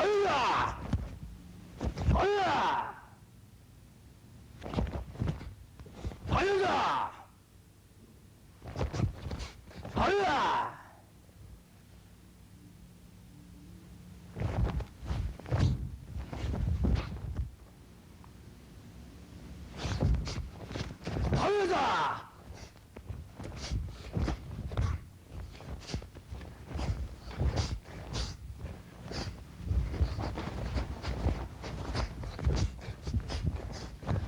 하야! 하야! 하야다! 하야! 하야다! 하야다!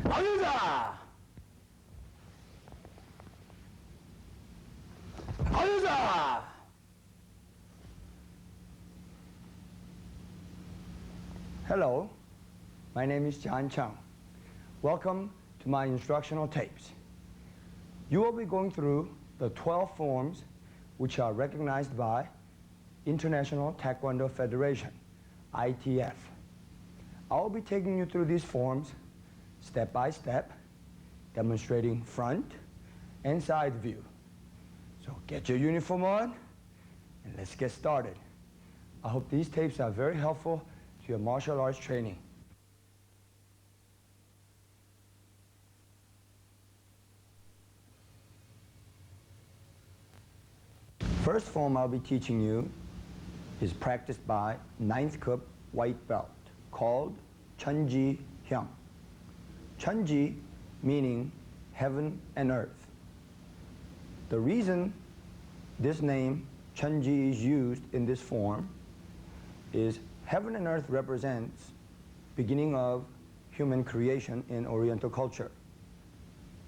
하야다! Hello, my name is John Chung. Welcome to my instructional tapes. You will be going through the 12 forms which are recognized by International Taekwondo Federation, ITF. I will be taking you through these forms step by step, demonstrating front and side view. So get your uniform on and let's get started. I hope these tapes are very helpful to your martial arts training. First form I'll be teaching you is practiced by 9th cup white belt called Chon-Ji Hyung. Chon-Ji meaning heaven and earth. The reason this name Chon-Ji is used in this form is heaven and earth represents beginning of human creation in Oriental culture.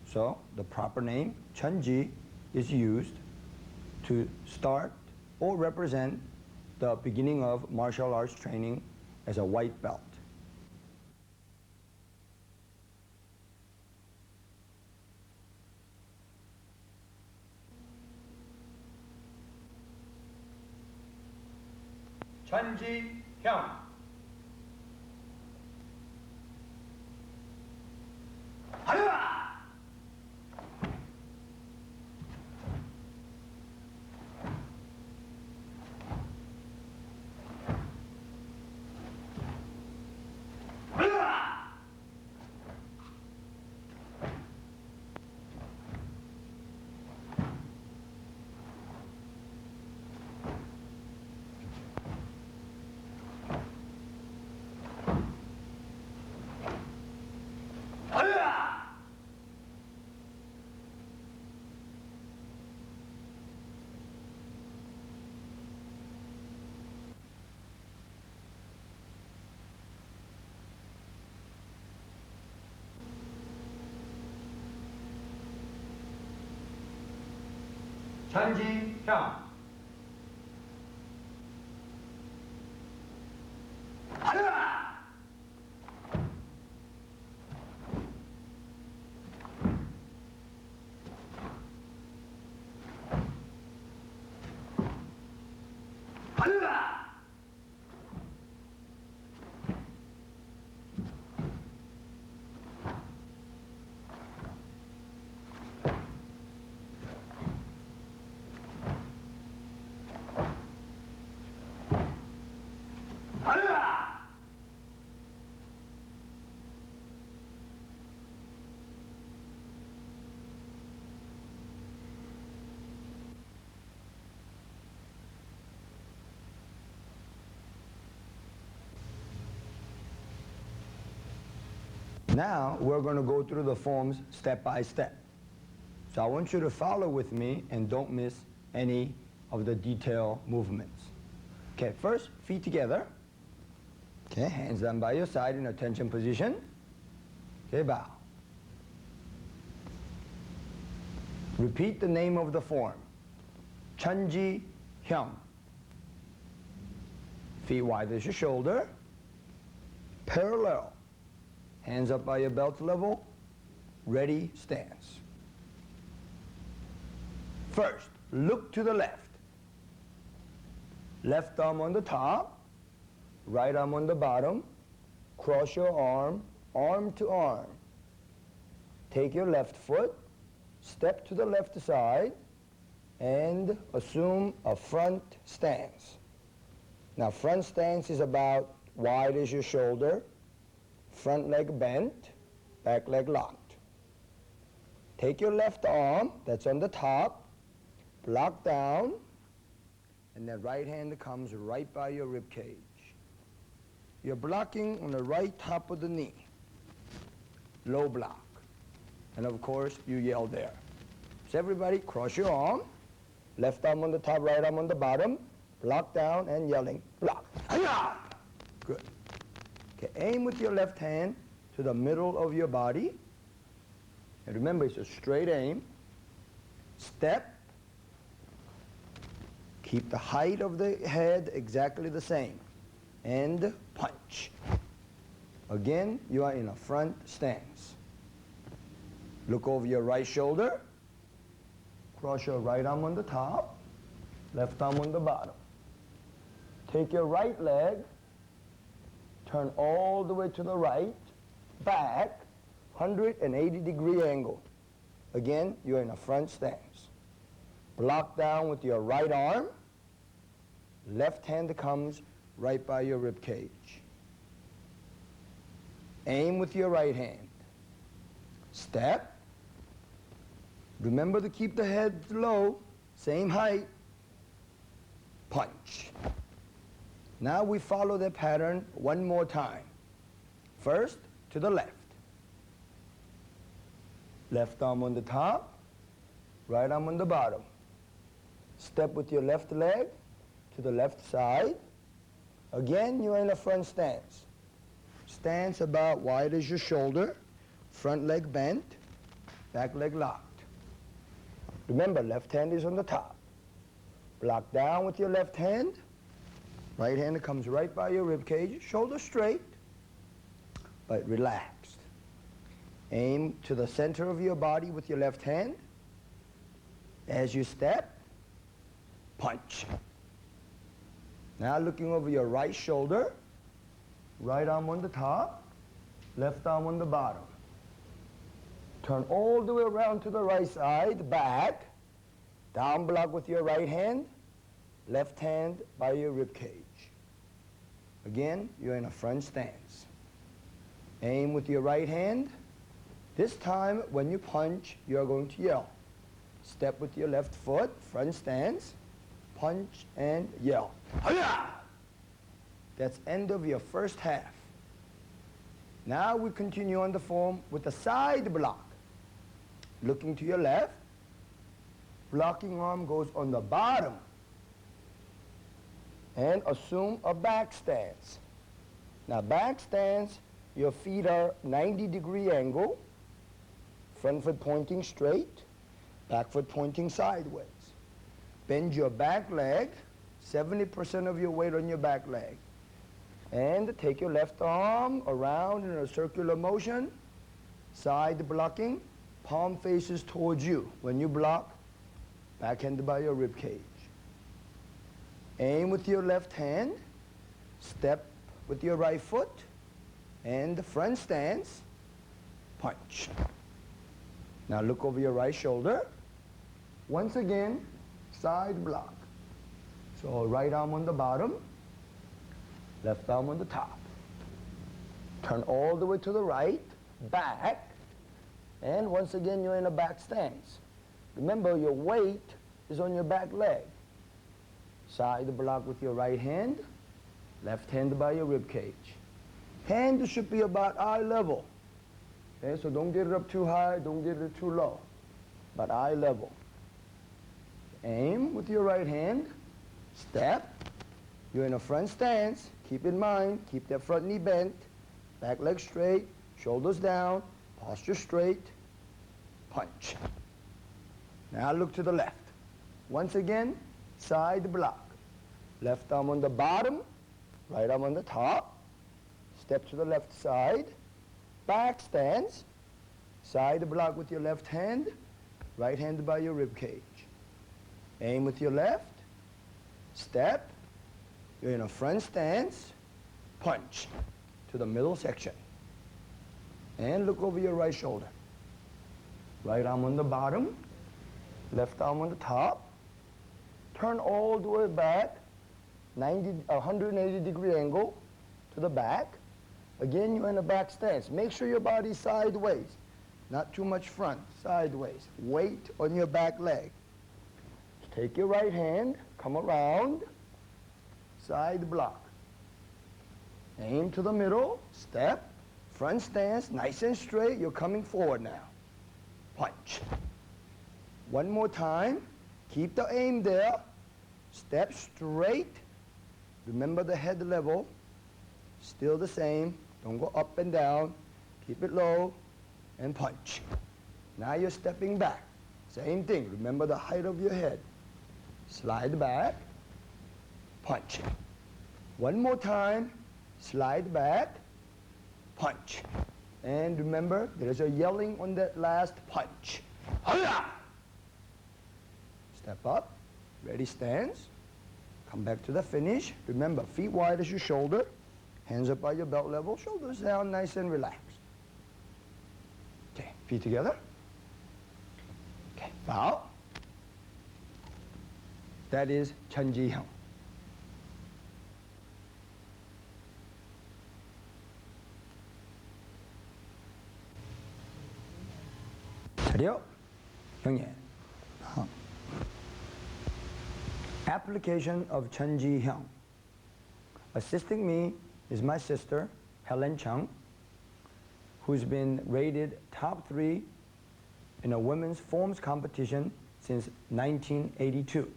So the proper name Chon-Ji is used to start or represent the beginning of martial arts training as a white belt. Chon-Ji Hyung. 하야! Chon-Ji Hyung. 하야! 하야! Now we're going to go through the forms step by step. So I want you to follow with me and don't miss any of the detail movements. Okay, first, feet together. Okay, hands down by your side in attention position. Okay, bow. Repeat the name of the form. Chon-Ji Hyung. Feet wide as your shoulder. Parallel. Hands up by your belt level. Ready, stance. First, look to the left. Left arm on the top, right arm on the bottom. Cross your arm, arm to arm. Take your left foot, step to the left side, and assume a front stance. Now, front stance is about wide as your shoulder, front leg bent, back leg locked. Take your left arm, that's on the top, block down, and that right hand comes right by your rib cage. You're blocking on the right top of the knee, low block. And of course, you yell there. So everybody, cross your arm, left arm on the top, right arm on the bottom, block down and yelling, block. Hi-ya! Good. Okay, aim with your left hand to the middle of your body. And remember, it's a straight aim. Step. Keep the height of the head exactly the same. And punch. Again, you are in a front stance. Look over your right shoulder. Cross your right arm on the top, left arm on the bottom. Take your right leg, turn all the way to the right, back, 180-degree angle. Again, you're in a front stance. Block down with your right arm. Left hand comes right by your rib cage. Aim with your right hand. Step. Remember to keep the head low, same height. Punch. Now we follow the pattern one more time. First, to the left. Left arm on the top, right arm on the bottom. Step with your left leg to the left side. Again, you're in a front stance. Stance about wide as your shoulder, front leg bent, back leg locked. Remember, left hand is on the top. Block down with your left hand. Right hand comes right by your rib cage, shoulder straight, but relaxed. Aim to the center of your body with your left hand. As you step, punch. Now looking over your right shoulder, right arm on the top, left arm on the bottom. Turn all the way around to the right side, back, down block with your right hand, left hand by your rib cage. Again, you're in a front stance. Aim with your right hand. This time, when you punch, you're going to yell. Step with your left foot, front stance, punch and yell. Hi-ya! That's end of your first half. Now we continue on the form with a side block. Looking to your left, blocking arm goes on the bottom. And assume a back stance. Now back stance, your feet are 90-degree angle, front foot pointing straight, back foot pointing sideways. Bend your back leg, 70% of your weight on your back leg. And take your left arm around in a circular motion, side blocking, palm faces towards you. When you block, backhand by your rib cage. Aim with your left hand, step with your right foot, and the front stance, punch. Now look over your right shoulder. Once again, side block. So right arm on the bottom, left arm on the top. Turn all the way to the right, back, and once again you're in a back stance. Remember, your weight is on your back leg. Side block with your right hand, left hand by your rib cage. Hand should be about eye level. Okay, so don't get it up too high, don't get it too low, but eye level. Aim with your right hand, step, you're in a front stance. Keep in mind, keep that front knee bent, back leg straight, shoulders down, posture straight, punch. Now look to the left. Once again, side block. Left arm on the bottom, right arm on the top. Step to the left side, back stance, side block with your left hand, right hand by your rib cage. Aim with your left, step, you're in a front stance, punch to the middle section. And look over your right shoulder. Right arm on the bottom, left arm on the top. Turn all the way back, 180-degree angle to the back. Again, you're in a back stance. Make sure your body's sideways. Not too much front, sideways. Weight on your back leg. Take your right hand, come around, side block. Aim to the middle, step, front stance, nice and straight. You're coming forward now. Punch. One more time. Keep the aim there. Step straight. Remember the head level. Still the same. Don't go up and down. Keep it low and punch. Now you're stepping back. Same thing. Remember the height of your head. Slide back. Punch. One more time. Slide back. Punch. And remember, there's a yelling on that last punch. Step up. Ready stance. Come back to the finish. Remember, feet wide as your shoulder. Hands up by your belt level. Shoulders down, nice and relaxed. Okay, feet together. Okay, bow. That is Chon-Ji Hyung. 차려. 형님. Application of Chon-Ji Hyung. Assisting me is my sister, Helen Chung, who's been rated top 3 in a women's forms competition since 1982.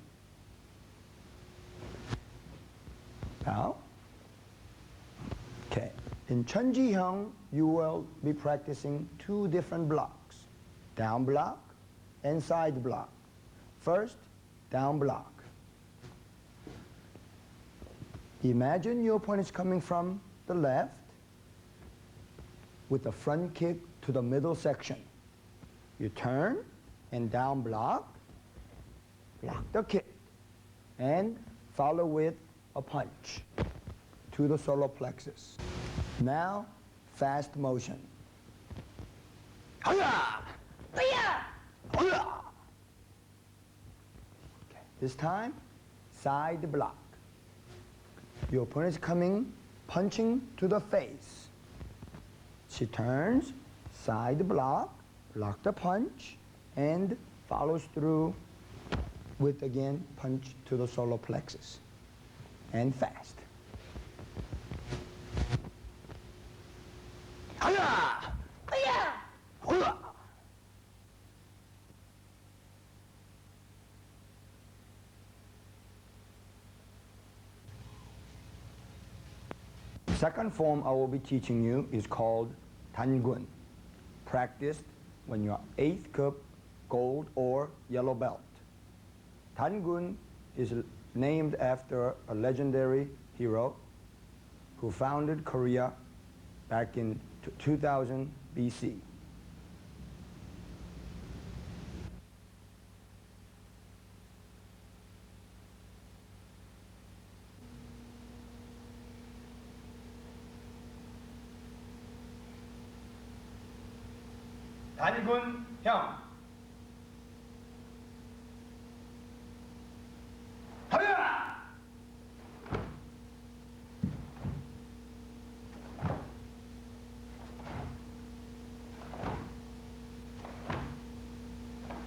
Now, okay, in Chon-Ji Hyung, you will be practicing 2 different blocks, down block and side block. First, down block. Imagine your opponent is coming from the left with a front kick to the middle section. You turn and down block the kick, and follow with a punch to the solar plexus. Now, fast motion. Okay. This time, side block. Your opponent is coming, punching to the face. She turns, side block the punch, and follows through with, again, punch to the solar plexus. And fast. Second form I will be teaching you is called 단군, practiced when you're 8th cup, gold or yellow belt. 단군 is named after a legendary hero who founded Korea back in 2000 BC. 단군 형. 하야!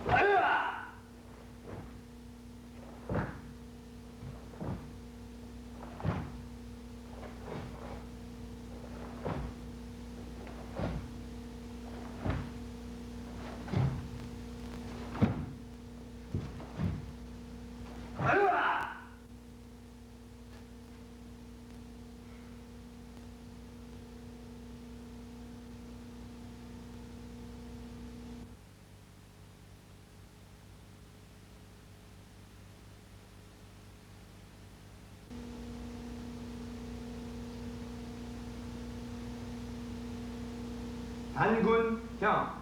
하야! 단군 형.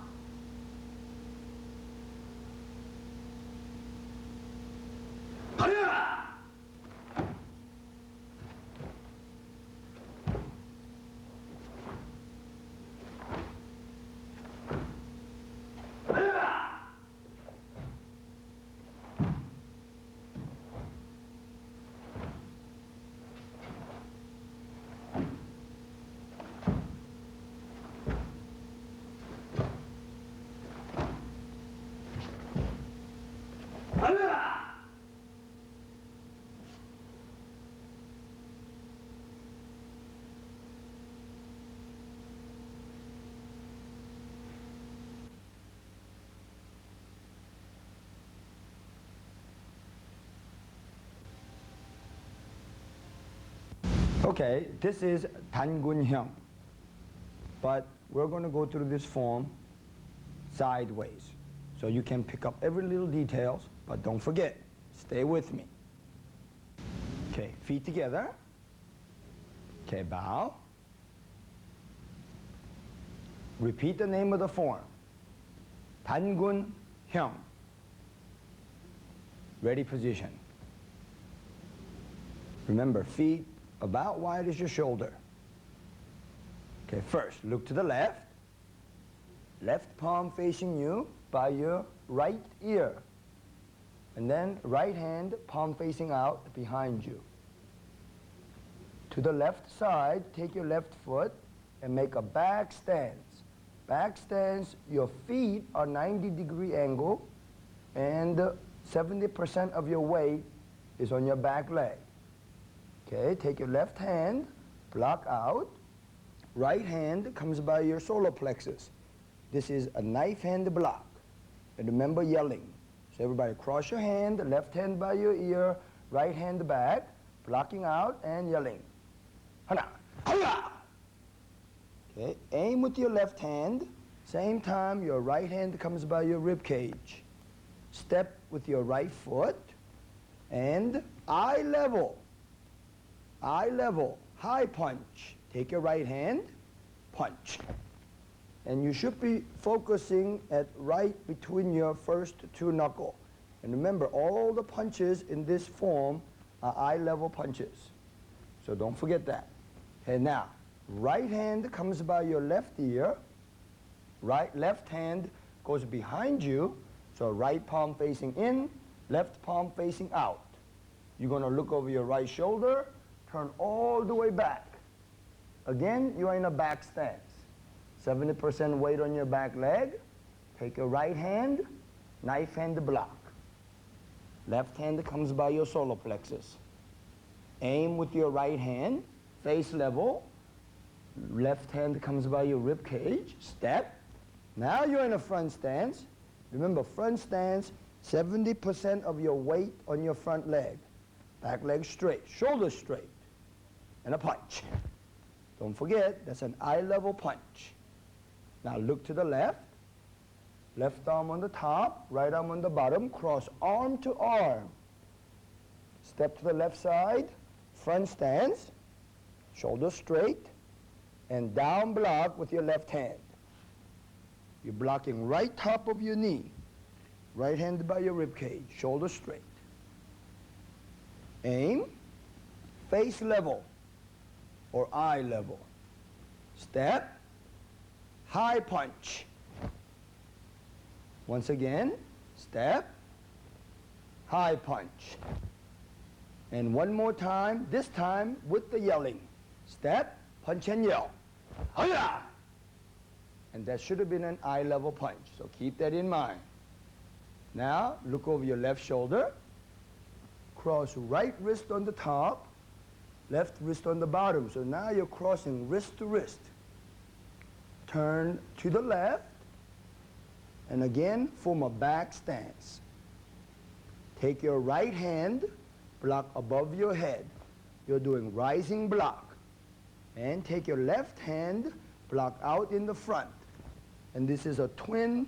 하야! 하야! Okay, this is 단군 형, but we're going to go through this form sideways. So you can pick up every little details, but don't forget, stay with me. Okay, feet together. Okay, bow. Repeat the name of the form. 단군 형. Ready position. Remember, feet about wide as your shoulder. Okay, first, look to the left. Left palm facing you by your right ear. And then right hand, palm facing out behind you. To the left side, take your left foot and make a back stance. Back stance, your feet are 90-degree angle and 70% of your weight is on your back leg. Okay, take your left hand, block out. Right hand comes by your solar plexus. This is a knife hand block. And remember yelling. So everybody cross your hand, left hand by your ear, right hand back, blocking out and yelling. Hana, hana. Okay, aim with your left hand. Same time, your right hand comes by your rib cage. Step with your right foot and eye level. Eye level, high punch. Take your right hand, punch. And you should be focusing at right between your first two knuckles. And remember, all the punches in this form are eye level punches. So don't forget that. Okay, now, right hand comes by your left ear. Left hand goes behind you. So right palm facing in, left palm facing out. You're going to look over your right shoulder, turn all the way back. Again, you are in a back stance. 70% weight on your back leg. Take your right hand, knife hand block. Left hand comes by your solar plexus. Aim with your right hand, face level. Left hand comes by your rib cage, step. Now you're in a front stance. Remember, front stance, 70% of your weight on your front leg. Back leg straight, shoulder straight, and a punch. Don't forget, that's an eye level punch. Now look to the left. Left arm on the top, right arm on the bottom, cross arm to arm. Step to the left side, front stance, shoulder straight, and down block with your left hand. You're blocking right top of your knee, right hand by your rib cage, shoulder straight. Aim, face level or eye level. Step, high punch. Once again, step, high punch. And one more time, this time with the yelling. Step, punch and yell. Hi-ya! And that should have been an eye level punch, so keep that in mind. Now, look over your left shoulder. Cross right wrist on the top, left wrist on the bottom. So now you're crossing wrist to wrist. Turn to the left, and again, form a back stance. Take your right hand, block above your head. You're doing rising block. And take your left hand, block out in the front. And this is a twin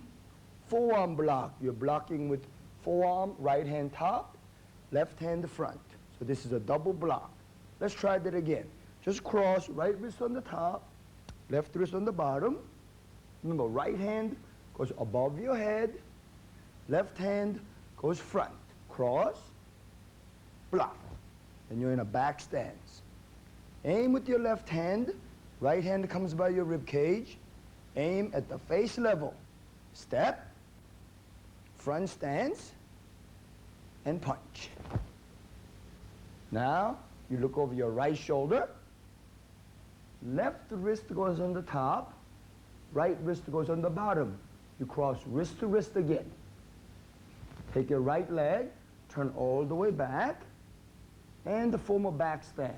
forearm block. You're blocking with forearm, right hand top, left hand front. So this is a double block. Let's try that again. Just cross, right wrist on the top, left wrist on the bottom. Remember, right hand goes above your head, left hand goes front. Cross, block. And you're in a back stance. Aim with your left hand, right hand comes by your rib cage. Aim at the face level. Step, front stance, and punch. Now, you look over your right shoulder. Left wrist goes on the top. Right wrist goes on the bottom. You cross wrist to wrist again. Take your right leg, turn all the way back, and form a back stance.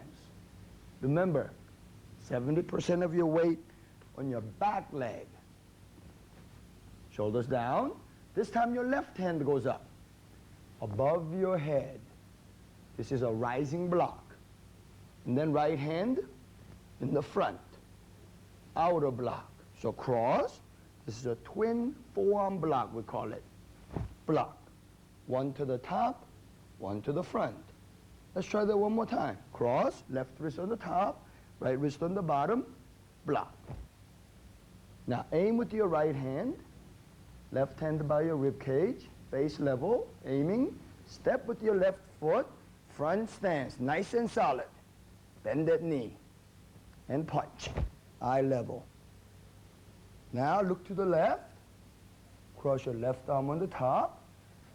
Remember, 70% of your weight on your back leg. Shoulders down. This time your left hand goes up, above your head. This is a rising block. And then right hand in the front, outer block. So cross, this is a twin forearm block, we call it. Block. One to the top, one to the front. Let's try that one more time. Cross, left wrist on the top, right wrist on the bottom, block. Now aim with your right hand, left hand by your rib cage, face level, aiming. Step with your left foot, front stance, nice and solid. Bend that knee and punch, eye level. Now look to the left, cross your left arm on the top,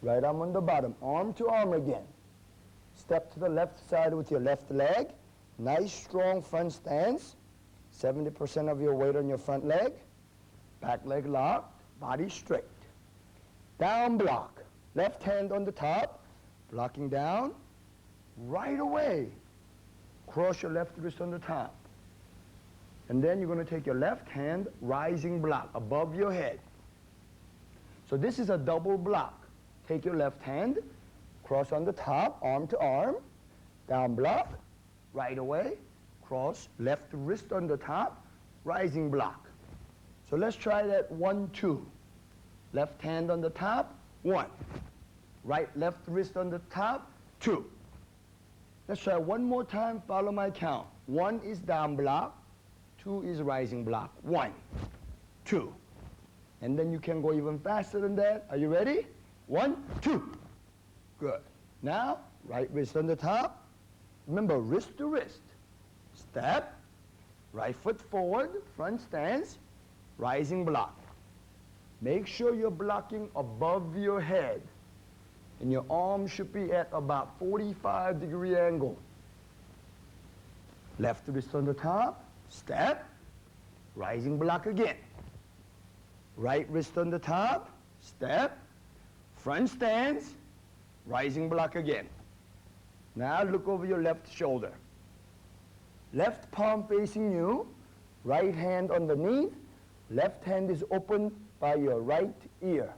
right arm on the bottom, arm to arm again. Step to the left side with your left leg, nice strong front stance, 70% of your weight on your front leg, back leg locked, body straight. Down block, left hand on the top, blocking down, right away. Cross your left wrist on the top. And then you're going to take your left hand, rising block, above your head. So this is a double block. Take your left hand, cross on the top, arm to arm, down block, right away, cross, left wrist on the top, rising block. So let's try that 1, 2. Left hand on the top, 1. Right, left wrist on the top, 2. Let's try one more time, follow my count. 1 is down block, 2 is rising block. 1, 2. And then you can go even faster than that. Are you ready? 1, 2. Good. Now, right wrist on the top. Remember, wrist to wrist. Step, right foot forward, front stance, rising block. Make sure you're blocking above your head. And your arm should be at about 45-degree angle. Left wrist on the top, step, rising block again. Right wrist on the top, step, front stance, rising block again. Now look over your left shoulder. Left palm facing you, right hand underneath, left hand is open by your right ear.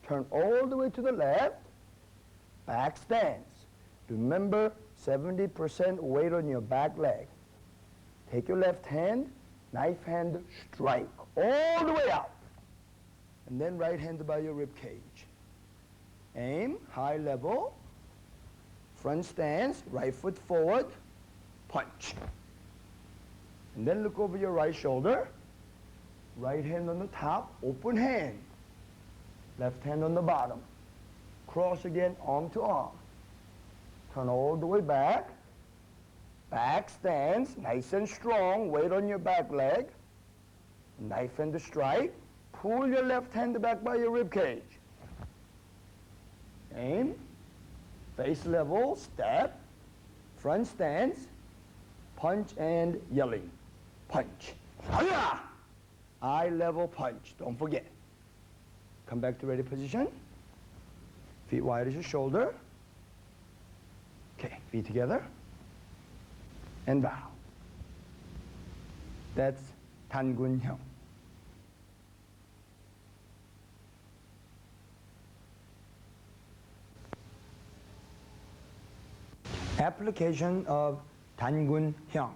Turn all the way to the left, back stance. Remember, 70% weight on your back leg. Take your left hand, knife hand strike, all the way out. And then right hand by your rib cage. Aim, high level, front stance, right foot forward, punch. And then look over your right shoulder, right hand on the top, open hand. Left hand on the bottom. Cross again, arm to arm. Turn all the way back. Back stance, nice and strong, weight on your back leg. Knife hand to strike. Pull your left hand back by your rib cage. Aim, face level, step, front stance, punch and yelling. Punch. Hi-ya! Eye level punch, don't forget. Come back to ready position. Feet wide as your shoulder. Okay, feet together. And bow. That's Tangun Hyung. Application of Tangun Hyung.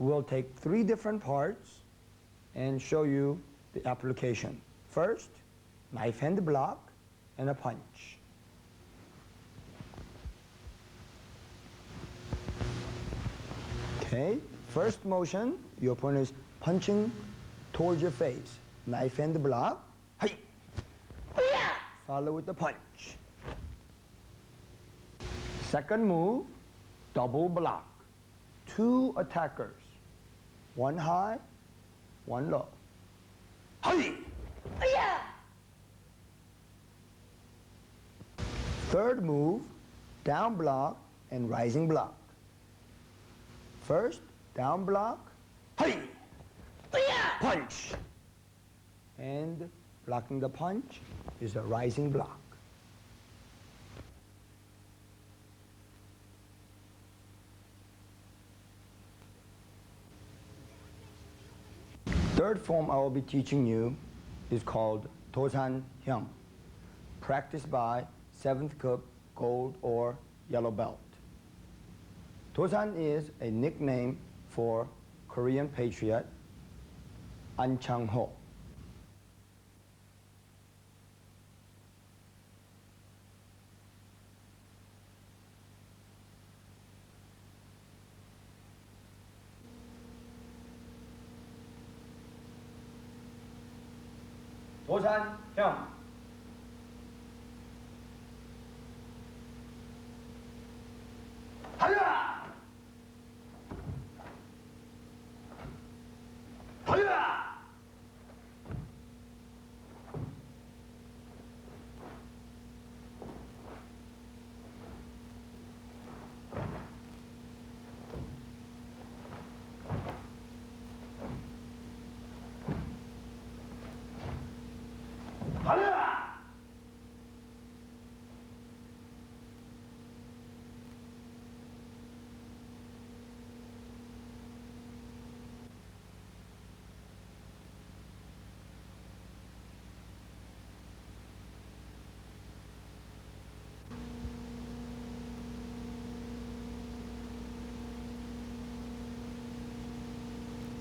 We'll take 3 different parts and show you the application. First, knife hand block and a punch. Okay, first motion, your opponent is punching towards your face. Knife hand block. Hi. Follow with the punch. Second move, double block. 2 attackers. 1 high, 1 low. Hi. Third move, down block and rising block. First, down block, punch. And blocking the punch is a rising block. Third form I will be teaching you is called Dosan Hyung, practiced by 7th cup gold or yellow belt. Dosan is a nickname for Korean patriot An Chang-ho. 도산 형. 달려라! 달려라! 달려라!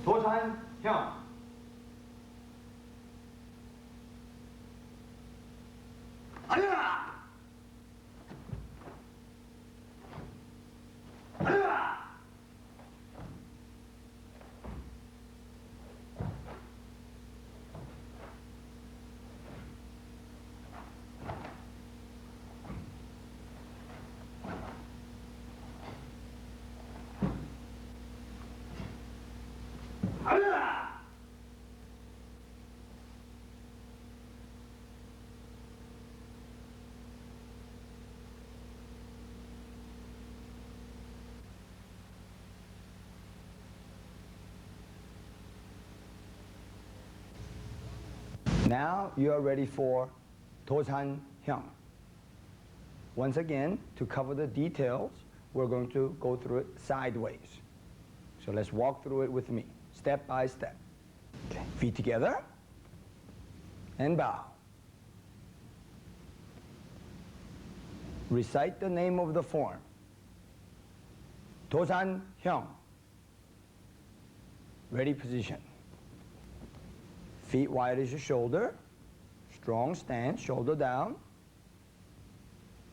도산 형. 달려라! 달려라! 달려라! Now you are ready for Dosan Hyung. Once again, to cover the details, we're going to go through it sideways. So let's walk through it with me, step by step. Okay. Feet together and bow. Recite the name of the form. Dosan Hyung. Ready position. Feet wide as your shoulder. Strong stance, shoulder down.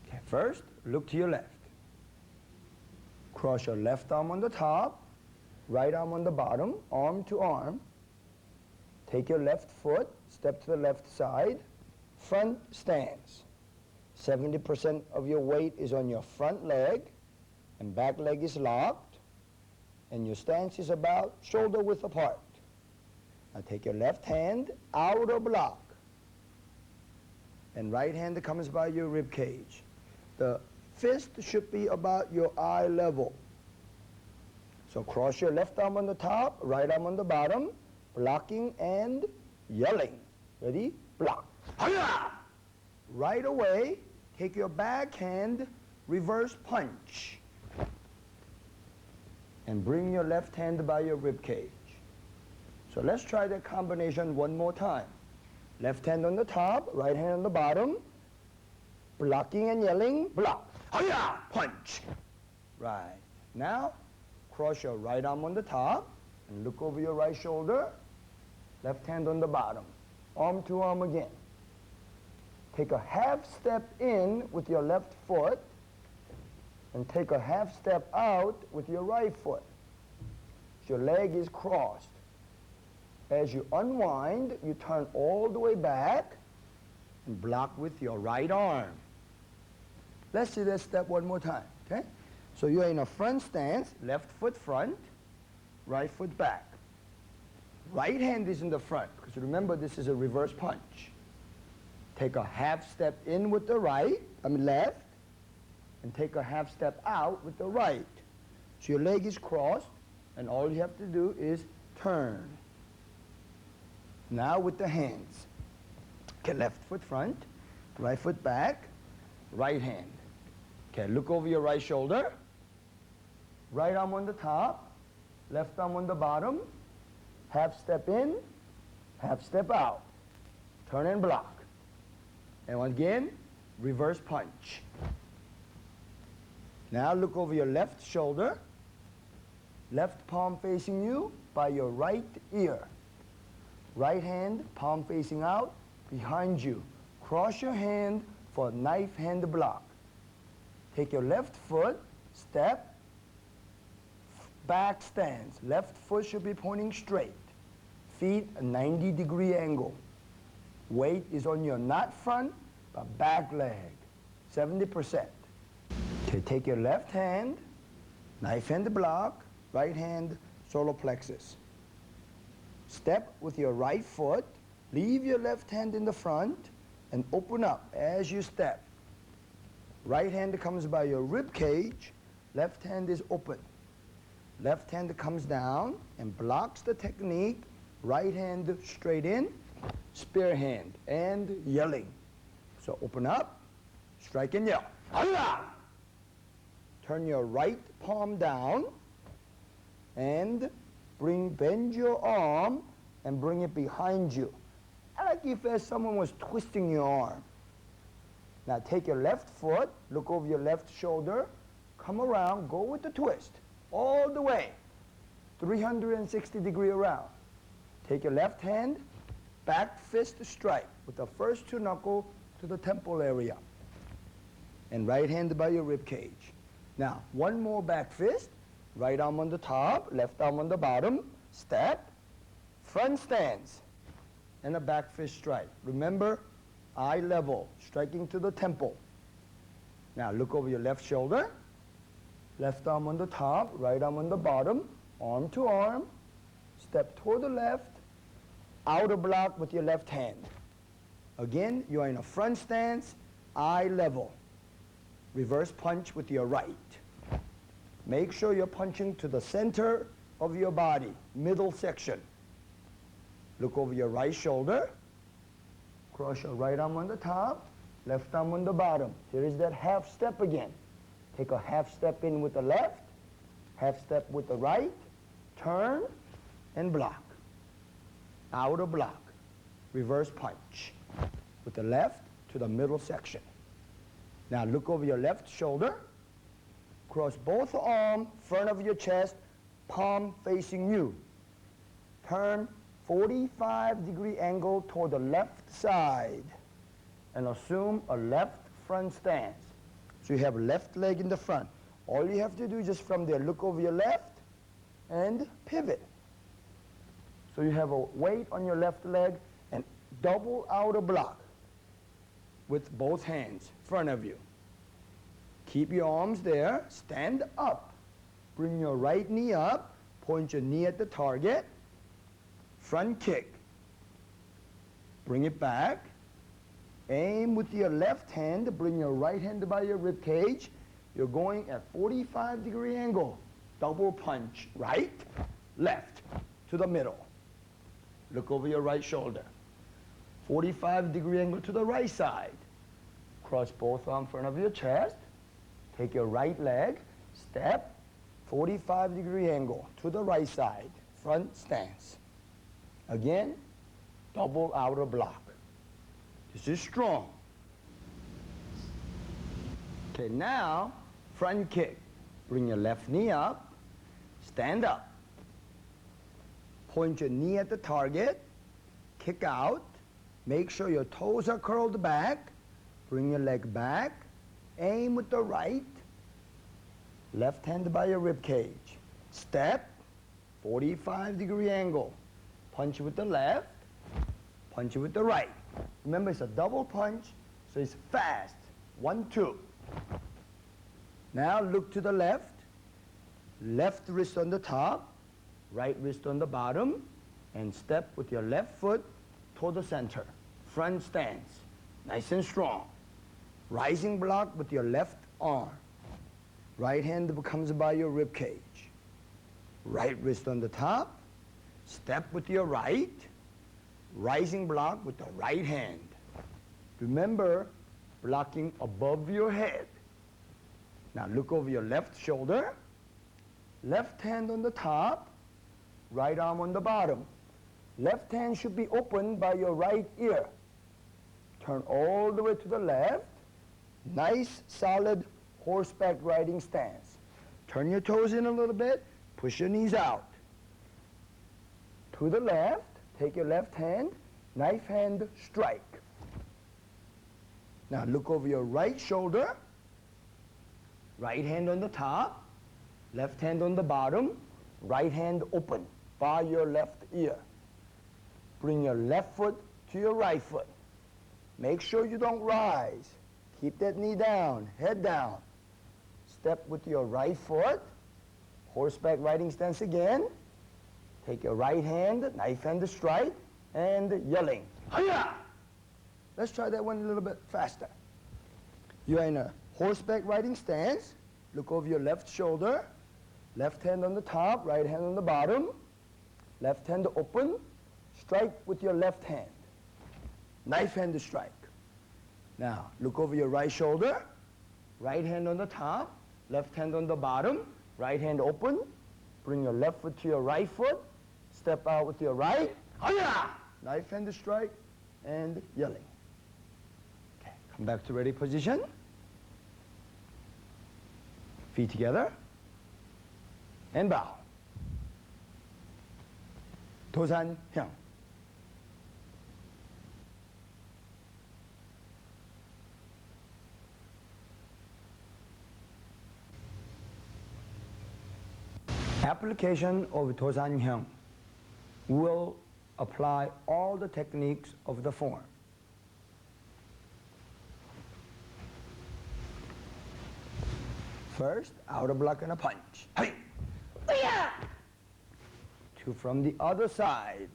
Okay, first, look to your left. Cross your left arm on the top, right arm on the bottom, arm to arm. Take your left foot, step to the left side, front stance. 70% of your weight is on your front leg, and back leg is locked, and your stance is about shoulder width apart. Now take your left hand, outer block, and right hand comes by your rib cage. The fist should be about your eye level. So cross your left arm on the top, right arm on the bottom, blocking and yelling. Ready? Block. Hi-ya! Right away, take your backhand, reverse punch, and bring your left hand by your rib cage. So let's try that combination one more time. Left hand on the top, right hand on the bottom, blocking and yelling, block. Hi-ya! Punch. Right. Now, cross your right arm on the top and look over your right shoulder. Left hand on the bottom. Arm to arm again. Take a half step in with your left foot and take a half step out with your right foot. Your leg is crossed. As you unwind, you turn all the way back and block with your right arm. Let's see that step one more time, okay? So you're in a front stance, left foot front, right foot back. Right hand is in the front, because remember this is a reverse punch. Take a half step in with the left, and take a half step out with the right. So your leg is crossed, and all you have to do is turn. Now with the hands. Okay, left foot front, right foot back, right hand. Okay, look over your right shoulder. Right arm on the top, left arm on the bottom. Half step in, half step out. Turn and block. And again, reverse punch. Now look over your left shoulder, Left palm facing you by your right ear. Right hand, palm facing out, behind you. Cross your hand for knife hand block. Take your left foot, step, back stance. Left foot should be pointing straight. Feet a 90-degree angle. Weight is on your not front, but back leg, 70%. Okay, take your left hand, knife hand block, right hand, solar plexus. Step with your right foot, leave your left hand in the front, and open up as you step. Right hand comes by your rib cage, left hand is open. Left hand comes down and blocks the technique, right hand straight in, spear hand, and yelling. So open up, strike and yell. Allah! Turn your right palm down and bend your arm and bring it behind you. Like if someone was twisting your arm. Now take your left foot, look over your left shoulder, come around, go with the twist, all the way, 360-degree around. Take your left hand, back fist strike with the first two knuckles to the temple area. And right hand by your rib cage. Now, one more back fist, right arm on the top, left arm on the bottom, step, front stance, and a back fist strike. Remember, eye level, striking to the temple. Now look over your left shoulder, left arm on the top, right arm on the bottom, arm to arm, step toward the left, outer block with your left hand. Again, you are in a front stance, eye level. Reverse punch with your right. Make sure you're punching to the center of your body, middle section. Look over your right shoulder, cross your right arm on the top, left arm on the bottom. Here is that half step again. Take a half step in with the left, half step with the right, turn, and block. Outer block, reverse punch with the left to the middle section. Now look over your left shoulder, cross both arms, front of your chest, palm facing you. Turn 45-degree angle toward the left side and assume a left front stance. So you have left leg in the front. All you have to do is just from there, look over your left and pivot. So you have a weight on your left leg and double outer block with both hands in front of you. Keep your arms there, stand up. Bring your right knee up, point your knee at the target, front kick. Bring it back. Aim with your left hand, bring your right hand by your rib cage. You're going at 45-degree angle. Double punch, right, left, to the middle. Look over your right shoulder. 45-degree angle to the right side. Cross both arms in front of your chest. Take your right leg, step, 45-degree angle to the right side, front stance. Again, double outer block. This is strong. Okay, now, front kick. Bring your left knee up, stand up. Point your knee at the target, kick out. Make sure your toes are curled back. Bring your leg back. Aim with the right. Left hand by your rib cage. Step, 45-degree angle. Punch with the left, punch with the right. Remember, it's a double punch, so it's fast. 1, 2. Now look to the left. Left wrist on the top, right wrist on the bottom, and step with your left foot toward the center. Front stance, nice and strong. Rising block with your left arm. Right hand comes by your rib cage. Right wrist on the top, step with your right, rising block with the right hand. Remember, blocking above your head. Now look over your left shoulder, left hand on the top, right arm on the bottom. Left hand should be open by your right ear. Turn all the way to the left. Nice, solid horseback riding stance. Turn your toes in a little bit, Push your knees out. To the left, take your left hand, knife hand strike. Now look over your right shoulder. Right hand on the top, left hand on the bottom, right hand open by your left ear. Bring your left foot to your right foot. Make sure you don't rise. Keep that knee down, head down. Step with your right foot. Horseback riding stance again. Take your right hand, knife hand to strike, and yelling. Hi-ya! Let's try that one a little bit faster. You're in a horseback riding stance. Look over your left shoulder. Left hand on the top, right hand on the bottom. Left hand open. Strike with your left hand. Knife hand to strike. Now, look over your right shoulder. Right hand on the top, left hand on the bottom. Right hand open. Bring your left foot to your right foot. Step out with your right. Hi-ya! Knife hand to strike and yelling. Okay, come back to ready position. Feet together. And bow. 도산형. Application of 도산형 will apply all the techniques of the form. First, outer block and a punch. Hey! Two from the other side.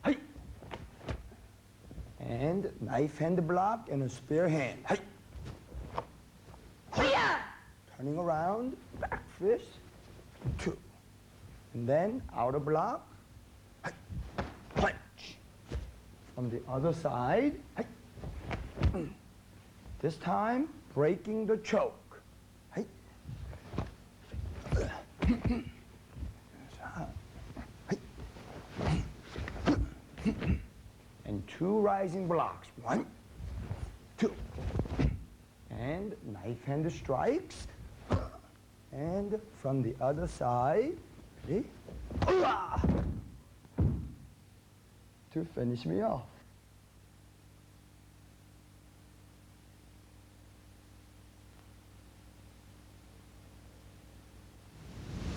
Hey! And knife hand block and a spear hand. Hey! Turning around, back fist, two. And then outer block, punch. From the other side, this time breaking the choke. And two rising blocks, 1, 2. And knife hand strikes. And from the other side, ready? To finish me off.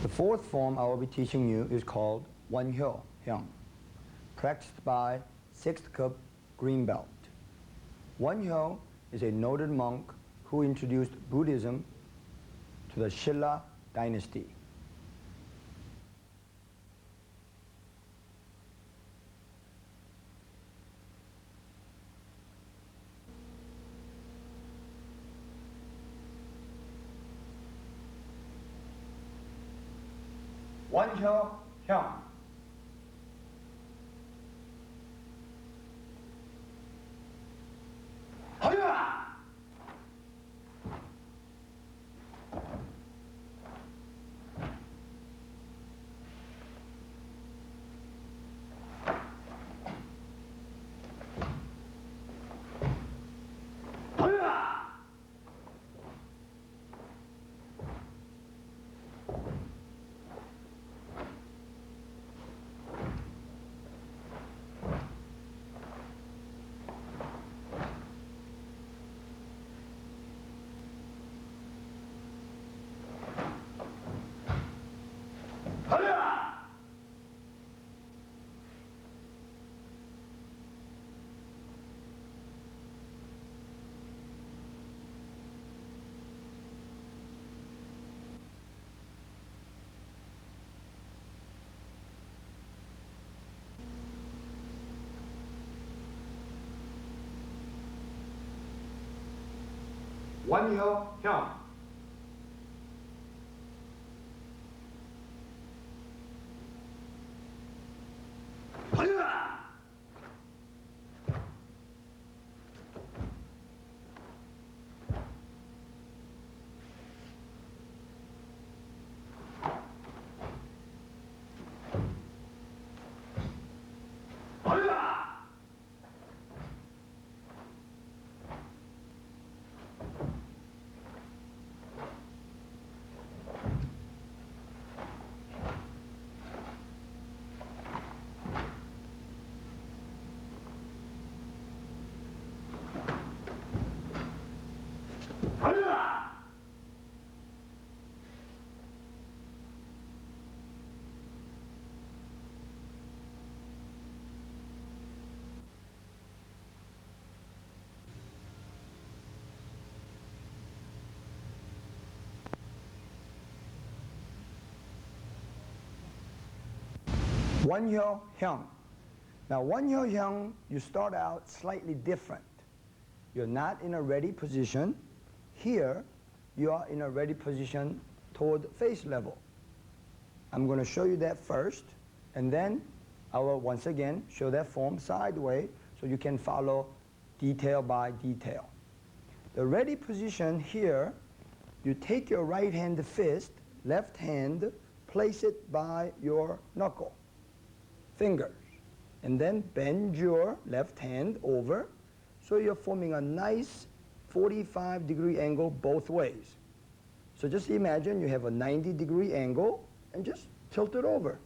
The fourth form I will be teaching you is called 원효 hyung, practiced by 6th cup green belt. 원효 is a noted monk who introduced Buddhism to the Shilla dynasty. 원효 hyung. 원효 hyung. Won-hyo hyung. Now, Won-hyo hyung, you start out slightly different. You're not in a ready position. Here, you are in a ready position toward face level. I'm going to show you that first, and then I will once again show that form sideways so you can follow detail by detail. The ready position here, you take your right hand fist, left hand, place it by your knuckle, fingers, and then bend your left hand over so you're forming a nice 45-degree angle both ways. So just imagine you have a 90-degree angle and just tilt it over.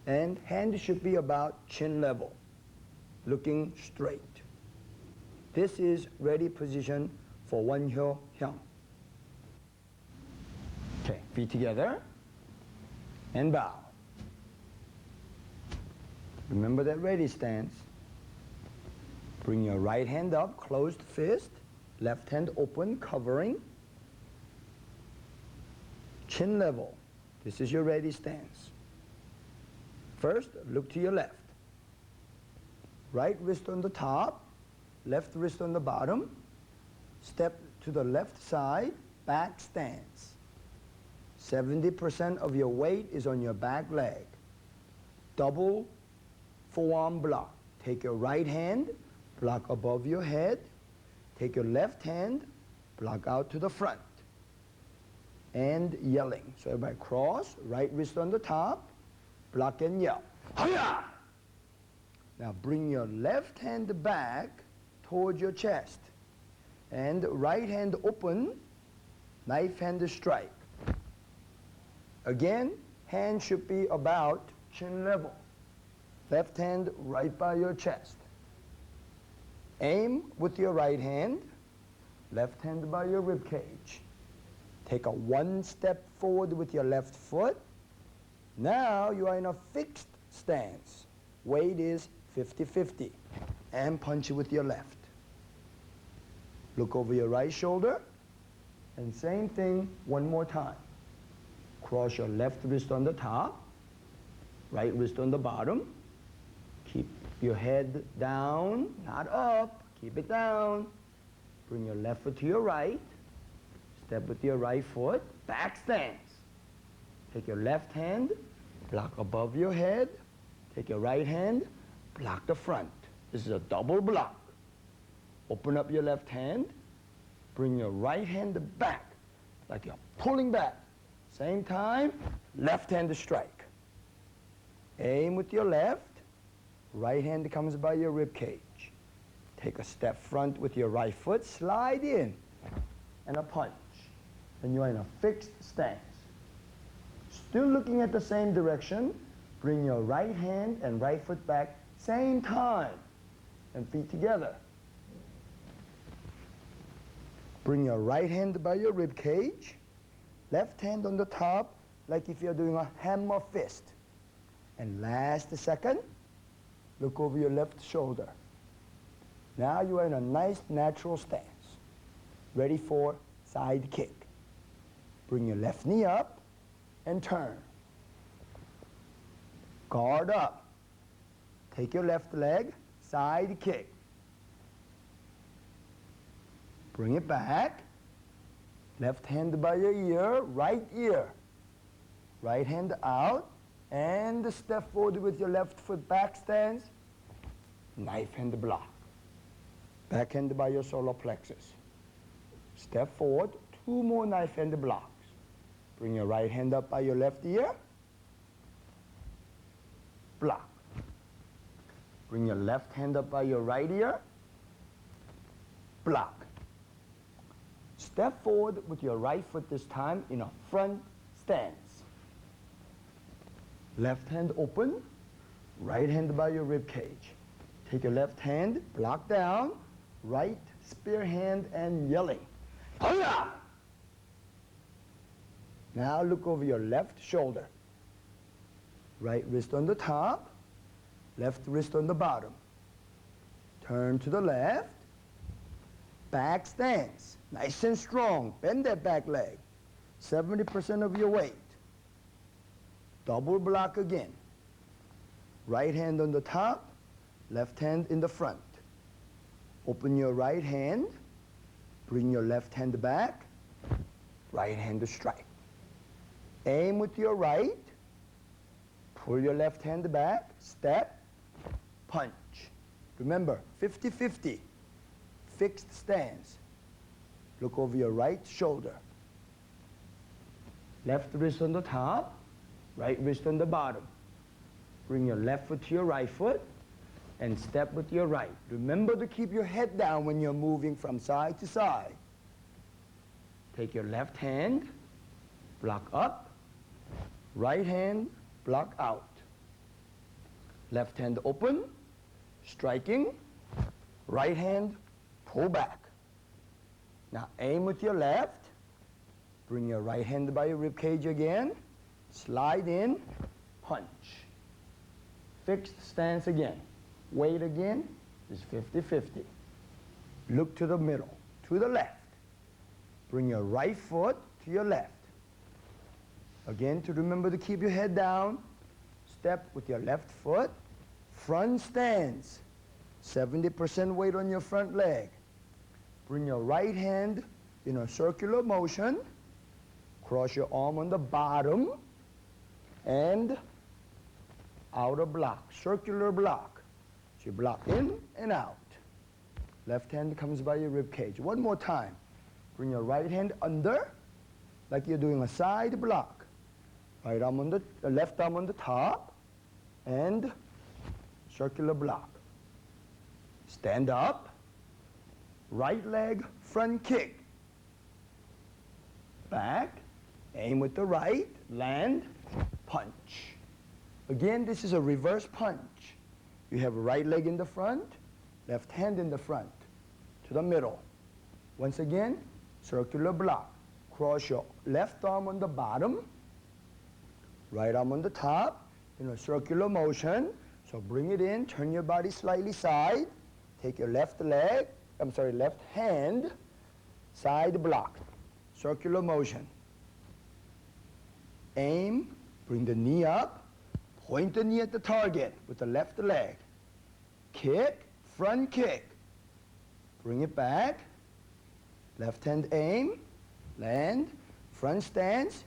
And hand should be about chin level, looking straight. This is ready position for Won-hyo hyung. Okay, feet together and bow. Remember that ready stance. Bring your right hand up, closed fist, left hand open, covering. Chin level. This is your ready stance. First, look to your left. Right wrist on the top, left wrist on the bottom. Step to the left side, back stance. 70% of your weight is on your back leg. Double forearm block. Take your right hand, block above your head. Take your left hand, block out to the front. And yelling. So everybody cross, right wrist on the top, block and yell. Hi-ya! Now bring your left hand back towards your chest. And right hand open, knife hand strike. Again, hand should be about chin level. Left hand right by your chest. Aim with your right hand, left hand by your rib cage. Take a one step forward with your left foot. Now you are in a fixed stance. Weight is 50-50. And punch it with your left. Look over your right shoulder. And same thing one more time. Cross your left wrist on the top, right wrist on the bottom. Keep your head down, not up. Keep it down. Bring your left foot to your right. Step with your right foot, back stance. Take your left hand, block above your head. Take your right hand, block the front. This is a double block. Open up your left hand. Bring your right hand back, like you're pulling back. Same time, left hand to strike. Aim with your left. Right hand comes by your rib cage. Take a step front with your right foot, slide in, and a punch. And you are in a fixed stance. Still looking at the same direction, bring your right hand and right foot back, same time, and feet together. Bring your right hand by your rib cage, left hand on the top, like if you're doing a hammer fist. And last second, look over your left shoulder. Now you are in a nice natural stance, ready for side kick. Bring your left knee up and turn. Guard up. Take your left leg, side kick. Bring it back. Left hand by your ear, right ear. Right hand out, and step forward with your left foot back stance. Knife hand block. Back hand by your solar plexus. Step forward, 2 more knife hand blocks. Bring your right hand up by your left ear. Block. Bring your left hand up by your right ear. Block. Step forward with your right foot this time in a front stance. Left hand open, right hand by your rib cage. Take your left hand, block down, right spear hand and yelling. Hiya! Now look over your left shoulder. Right wrist on the top, left wrist on the bottom. Turn to the left, back stance, nice and strong. Bend that back leg, 70% of your weight. Double block again. Right hand on the top, left hand in the front. Open your right hand, bring your left hand back, right hand to strike. Aim with your right, pull your left hand back, step, punch. Remember, 50-50, fixed stance. Look over your right shoulder. Left wrist on the top, right wrist on the bottom. Bring your left foot to your right foot and step with your right. Remember to keep your head down when you're moving from side to side. Take your left hand, block up. Right hand, block out. Left hand open, striking. Right hand, pull back. Now aim with your left. Bring your right hand by your rib cage again. Slide in, punch. Fixed stance again. Weight again is 50-50. Look to the middle, to the left. Bring your right foot to your left. Again, to remember to keep your head down, step with your left foot, front stance, 70% weight on your front leg. Bring your right hand in a circular motion, cross your arm on the bottom, and outer block, circular block. So you block in and out. Left hand comes by your rib cage. One more time. Bring your right hand under, like you're doing a side block. Right arm on the left arm on the top, and circular block. Stand up, right leg front kick. Back, aim with the right, land, punch. Again, this is a reverse punch. You have right leg in the front, left hand in the front, to the middle. Once again, circular block. Cross your left arm on the bottom, right arm on the top, in a circular motion. So bring it in, turn your body slightly side, take your left hand, side block, circular motion. Aim, bring the knee up, point the knee at the target with the left leg. Kick, front kick. Bring it back, left hand aim, land, front stance,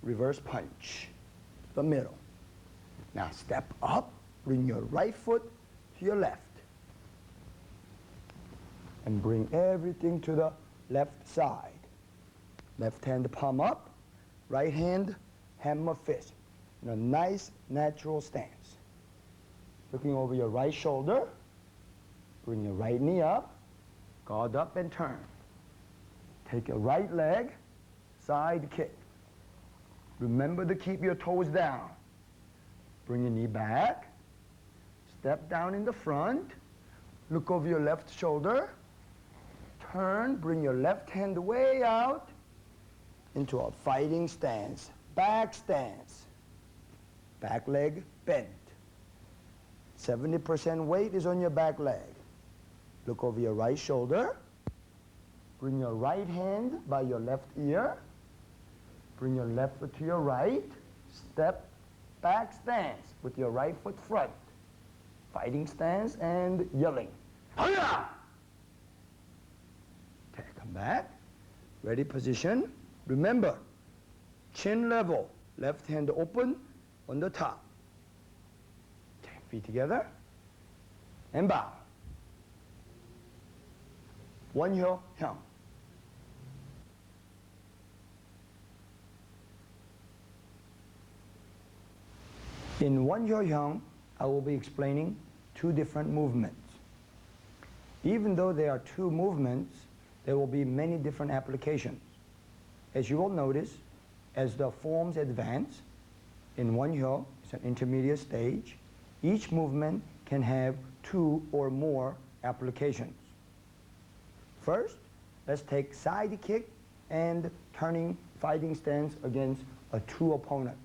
reverse punch. The middle. Now step up, bring your right foot to your left. And bring everything to the left side. Left hand palm up, right hand hammer fist. In a nice natural stance. Looking over your right shoulder, bring your right knee up, guard up and turn. Take your right leg, side kick. Remember to keep your toes down. Bring your knee back. Step down in the front. Look over your left shoulder. Turn, bring your left hand way out into a fighting stance. Back stance. Back leg bent. 70% weight is on your back leg. Look over your right shoulder. Bring your right hand by your left ear. Bring your left foot to your right. Step back stance with your right foot front. Fighting stance and yelling. Hiya! Okay, come back. Ready position. Remember, chin level. Left hand open on the top. Okay, feet together. And bow. 원효 형. In 원효 형, I will be explaining two different movements. Even though there are two movements, there will be many different applications. As you will notice, as the forms advance, in 원효, it's an intermediate stage, each movement can have two or more applications. First, let's take side kick and turning fighting stance against a true opponent.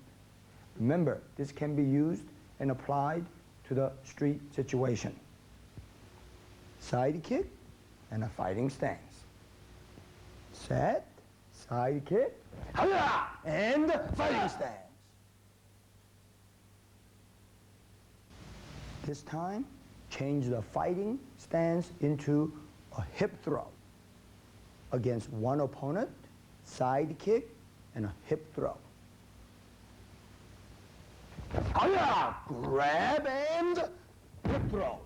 Remember, this can be used and applied to the street situation. Side kick and a fighting stance. Set, side kick, and fighting stance. This time, change the fighting stance into a hip throw against one opponent, side kick, and a hip throw. Grab and hip throw.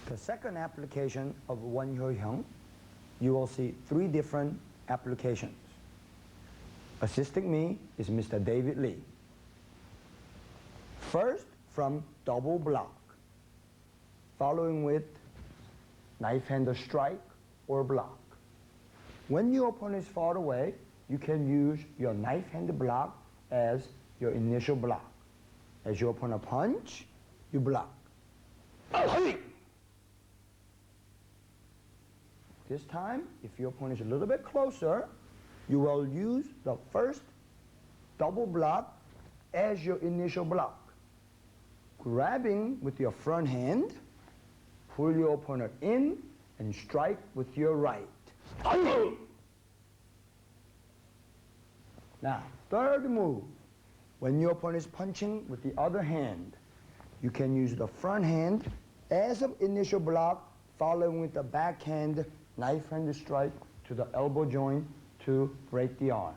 The second application of Kwon Do Hyungs, you will see 3 different applications. Assisting me is Mr. David Lee. First, from double block, following with knife hand strike or block. When your opponent is far away, you can use your knife hand block as your initial block. As your opponent punch, you block. This time, if your opponent is a little bit closer, you will use the first double block as your initial block. Grabbing with your front hand, pull your opponent in, and strike with your right. Now, third move. When your opponent is punching with the other hand, you can use the front hand as an initial block, following with the backhand knife hand strike to the elbow joint to break the arm.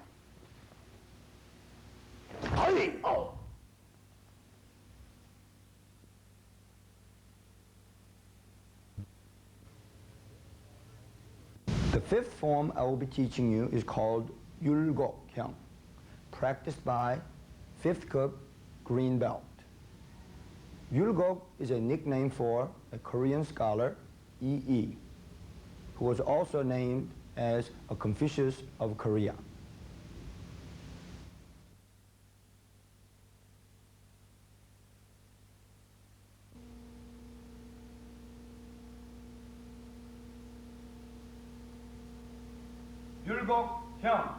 The fifth form I will be teaching you is called Yulgok Hyung, practiced by 5th cup green belt. Yulgok is a nickname for a Korean scholar, E.E., who was also named as a Confucius of Korea. Yulgok Hyung.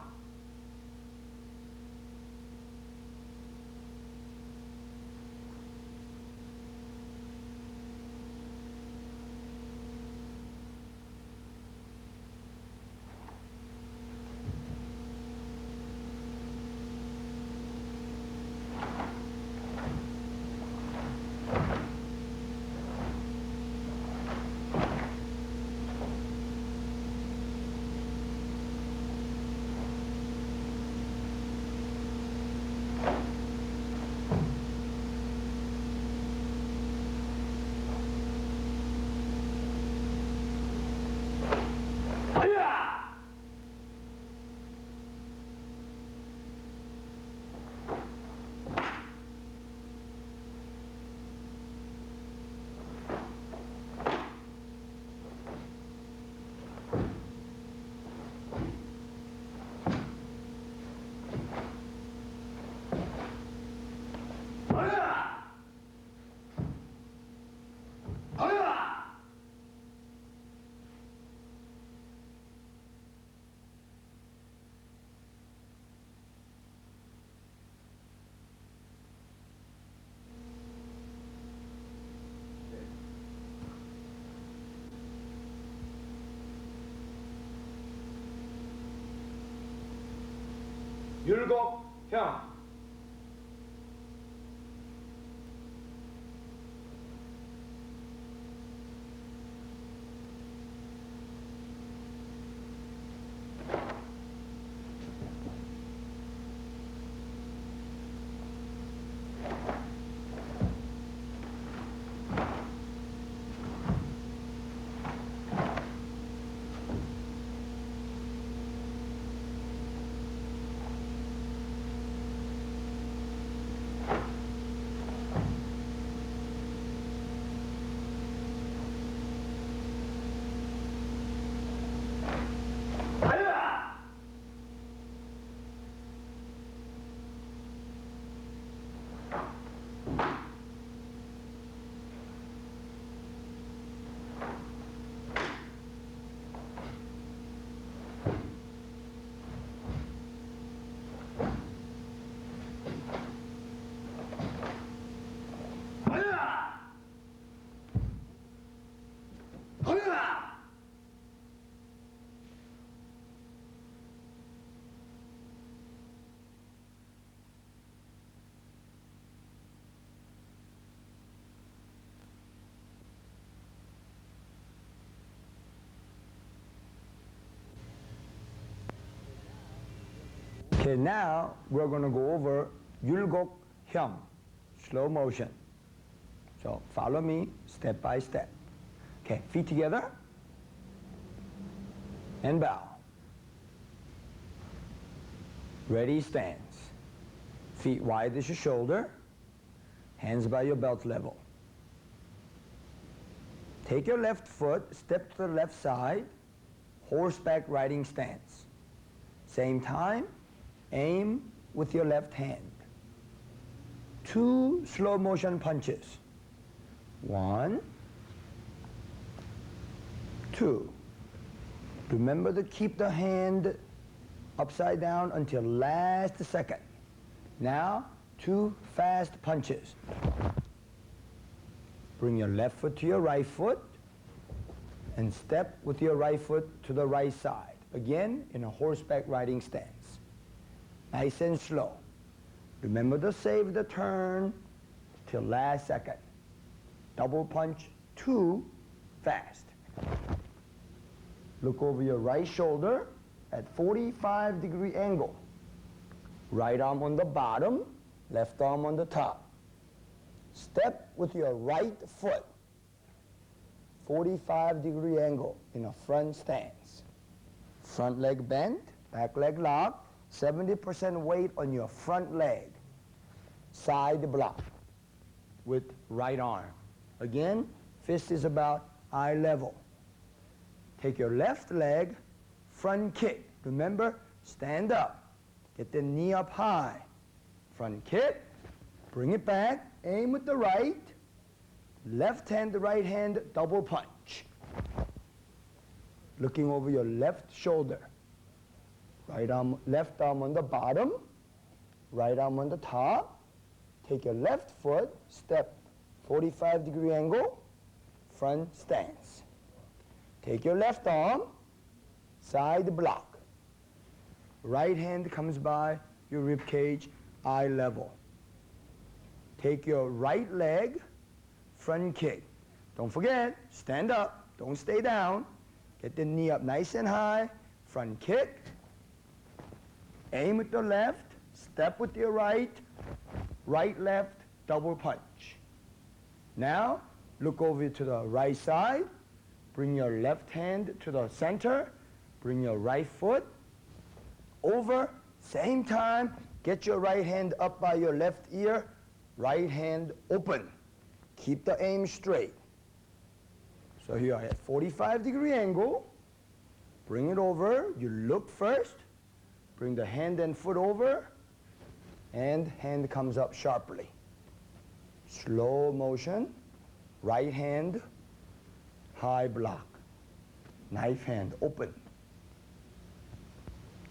Yulgok Hyung. Okay, now we're going to go over Yulgok Hyum, slow motion. So follow me step by step. Okay, feet together and bow. Ready, stance. Feet wide as your shoulder, hands by your belt level. Take your left foot, step to the left side, horseback riding stance. Same time, aim with your left hand. 2 slow motion punches. 1, 2. Remember to keep the hand upside down until last second. Now, 2 fast punches. Bring your left foot to your right foot and step with your right foot to the right side. Again, in a horseback riding stance. Nice and slow. Remember to save the turn till last second. Double punch, 2 fast. Look over your right shoulder at 45-degree angle. Right arm on the bottom, left arm on the top. Step with your right foot, 45-degree angle in a front stance. Front leg bent, back leg locked, 70% weight on your front leg. Side block with right arm. Again, fist is about eye level. Take your left leg, front kick. Remember, stand up. Get the knee up high. Front kick, bring it back, aim with the right. Left hand, right hand, double punch. Looking over your left shoulder. Right arm, left arm on the bottom, right arm on the top. Take your left foot, step 45-degree angle, front stance. Take your left arm, side block. Right hand comes by your rib cage, eye level. Take your right leg, front kick. Don't forget, stand up, don't stay down. Get the knee up nice and high, front kick. Aim with the left, step with your right, right, left, double punch. Now, look over to the right side, bring your left hand to the center, bring your right foot over, same time, get your right hand up by your left ear, right hand open. Keep the aim straight. So here I have 45-degree angle, bring it over, you look first, bring the hand and foot over, and hand comes up sharply. Slow motion, right hand, high block. Knife hand open.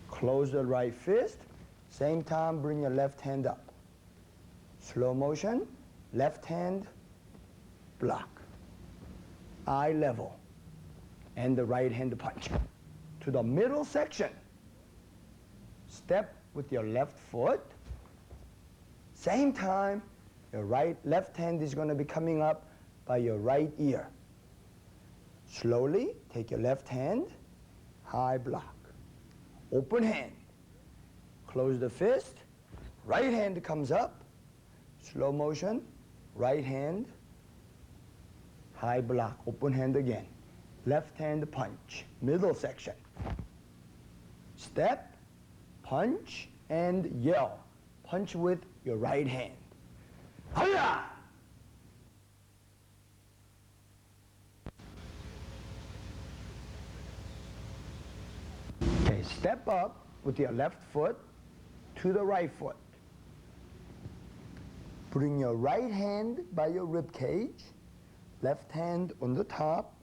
Close the right fist, same time bring your left hand up. Slow motion, left hand, block. Eye level, and the right hand punch. To the middle section. Step with your left foot. Same time, your left hand is going to be coming up by your right ear. Slowly, take your left hand, high block. Open hand. Close the fist. Right hand comes up. Slow motion, right hand, high block. Open hand again. Left hand punch. Middle section. Step, punch, and yell. Punch with your right hand. Hiya! Okay, step up with your left foot to the right foot. Bring your right hand by your rib cage, left hand on the top,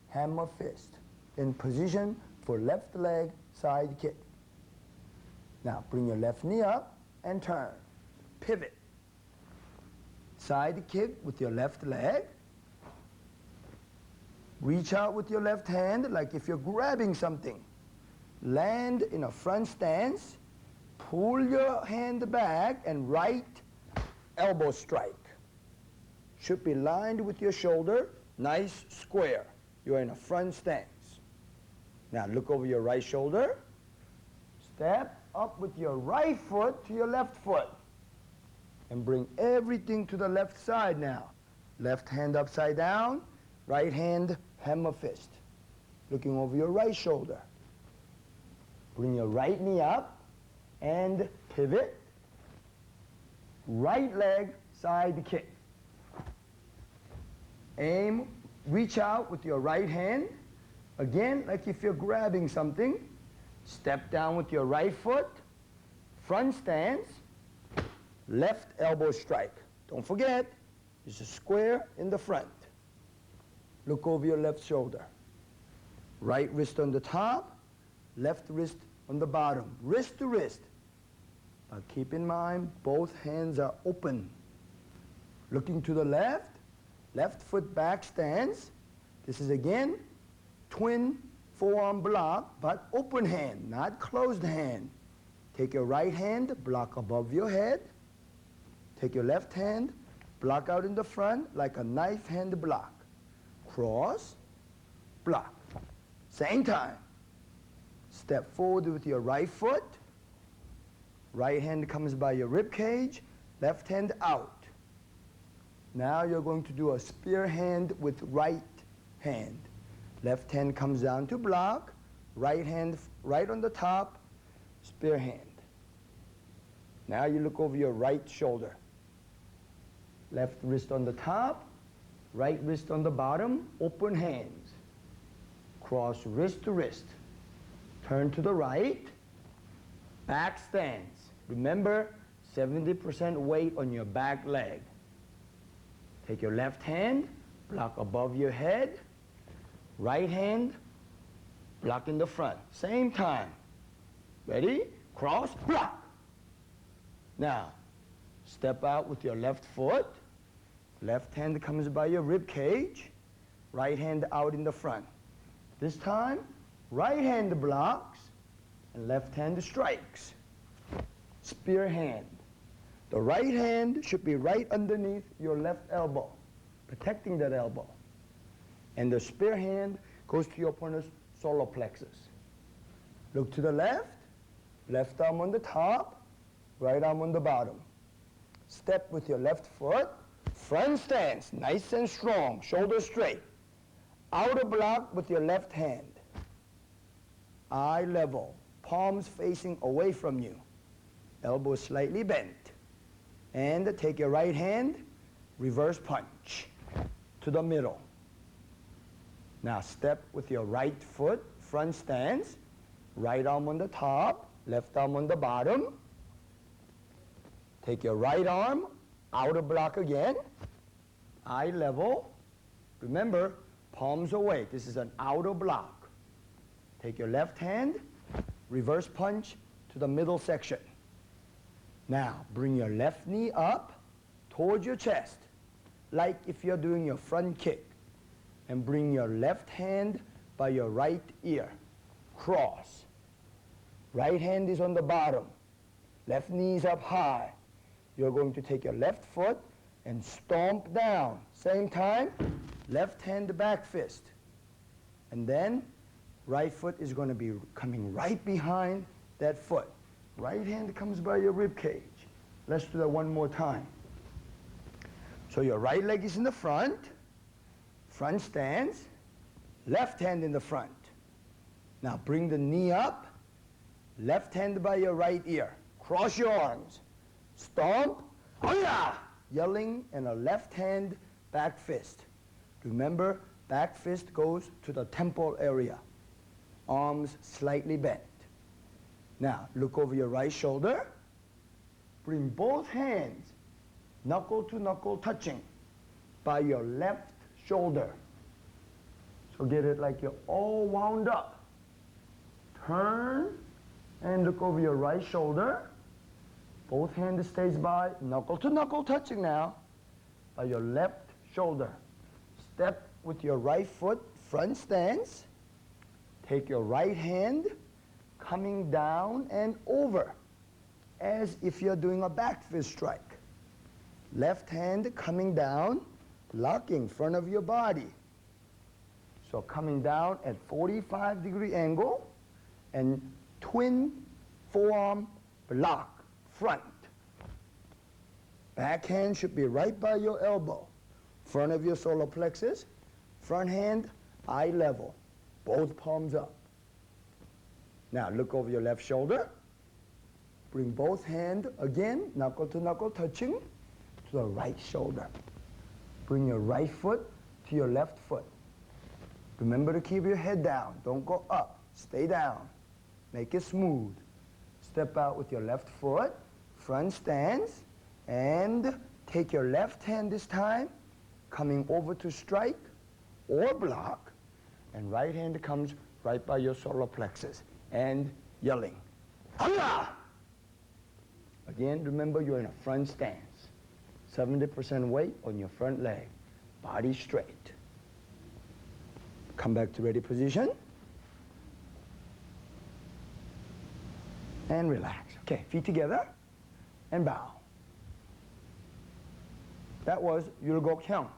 hammer fist, in position for left leg side kick. Now bring your left knee up and turn. Pivot. Side kick with your left leg. Reach out with your left hand like if you're grabbing something. Land in a front stance. Pull your hand back and right elbow strike. Should be lined with your shoulder. Nice square. You're in a front stance. Now look over your right shoulder. Step up with your right foot to your left foot. And bring everything to the left side now. Left hand upside down, right hand hammer fist. Looking over your right shoulder. Bring your right knee up and pivot. Right leg side kick. Aim, reach out with your right hand. Again, like if you're grabbing something. Step down with your right foot. Front stance. Left elbow strike. Don't forget, there's a square in the front. Look over your left shoulder. Right wrist on the top, left wrist on the bottom. Wrist to wrist. But keep in mind, both hands are open. Looking to the left, left foot back stance. This is again, twin forearm block, but open hand, not closed hand. Take your right hand, block above your head. Take your left hand, block out in the front like a knife hand block. Cross, block. Same time. Step forward with your right foot. Right hand comes by your rib cage, left hand out. Now you're going to do a spear hand with right hand. Left hand comes down to block, right hand right on the top, spear hand. Now you look over your right shoulder. Left wrist on the top, right wrist on the bottom, open hands. Cross wrist to wrist. Turn to the right, back stance. Remember, 70% weight on your back leg. Take your left hand, block above your head. Right hand, block in the front. Same time. Ready? Cross, block. Now, step out with your left foot. Left hand comes by your rib cage. Right hand out in the front. This time, right hand blocks and left hand strikes. Spear hand. The right hand should be right underneath your left elbow, protecting that elbow. And the spear hand goes to your opponent's solar plexus. Look to the left, left arm on the top, right arm on the bottom. Step with your left foot, front stance, nice and strong, shoulder straight. Outer block with your left hand. Eye level, palms facing away from you. Elbow slightly bent. And take your right hand, reverse punch to the middle. Now step with your right foot, front stance, right arm on the top, left arm on the bottom. Take your right arm, outer block again, eye level. Remember, palms away. This is an outer block. Take your left hand, reverse punch to the middle section. Now, bring your left knee up towards your chest, like if you're doing your front kick. And bring your left hand by your right ear. Cross. Right hand is on the bottom. Left knee is up high. You're going to take your left foot and stomp down. Same time, left hand back fist. And then, right foot is going to be coming right behind that foot. Right hand comes by your rib cage. Let's do that one more time. So your right leg is in the front. Front stance, left hand in the front. Now bring the knee up, left hand by your right ear. Cross your arms. Stomp, oh yelling, and a left hand back fist. Remember, back fist goes to the temple area. Arms slightly bent. Now look over your right shoulder. Bring both hands, knuckle to knuckle touching, by your left shoulder. So get it like you're all wound up. Turn and look over your right shoulder. Both hands stays by, knuckle to knuckle touching now, by your left shoulder. Step with your right foot, front stance. Take your right hand, coming down and over, as if you're doing a back fist strike. Left hand coming down, locking front of your body. So coming down at 45-degree angle and twin forearm block, front. Back hand should be right by your elbow. Front of your solar plexus, front hand, eye level, both palms up. Now look over your left shoulder. Bring both hands again, knuckle to knuckle, touching to the right shoulder. Bring your right foot to your left foot. Remember to keep your head down. Don't go up. Stay down. Make it smooth. Step out with your left foot, front stance, and take your left hand this time, coming over to strike or block, and right hand comes right by your solar plexus, and yelling, "Holla!" Again, remember you're in a front stance. 70% weight on your front leg, body straight. Come back to ready position. And relax. Okay, feet together and bow. That was Gye-Baek Hyung.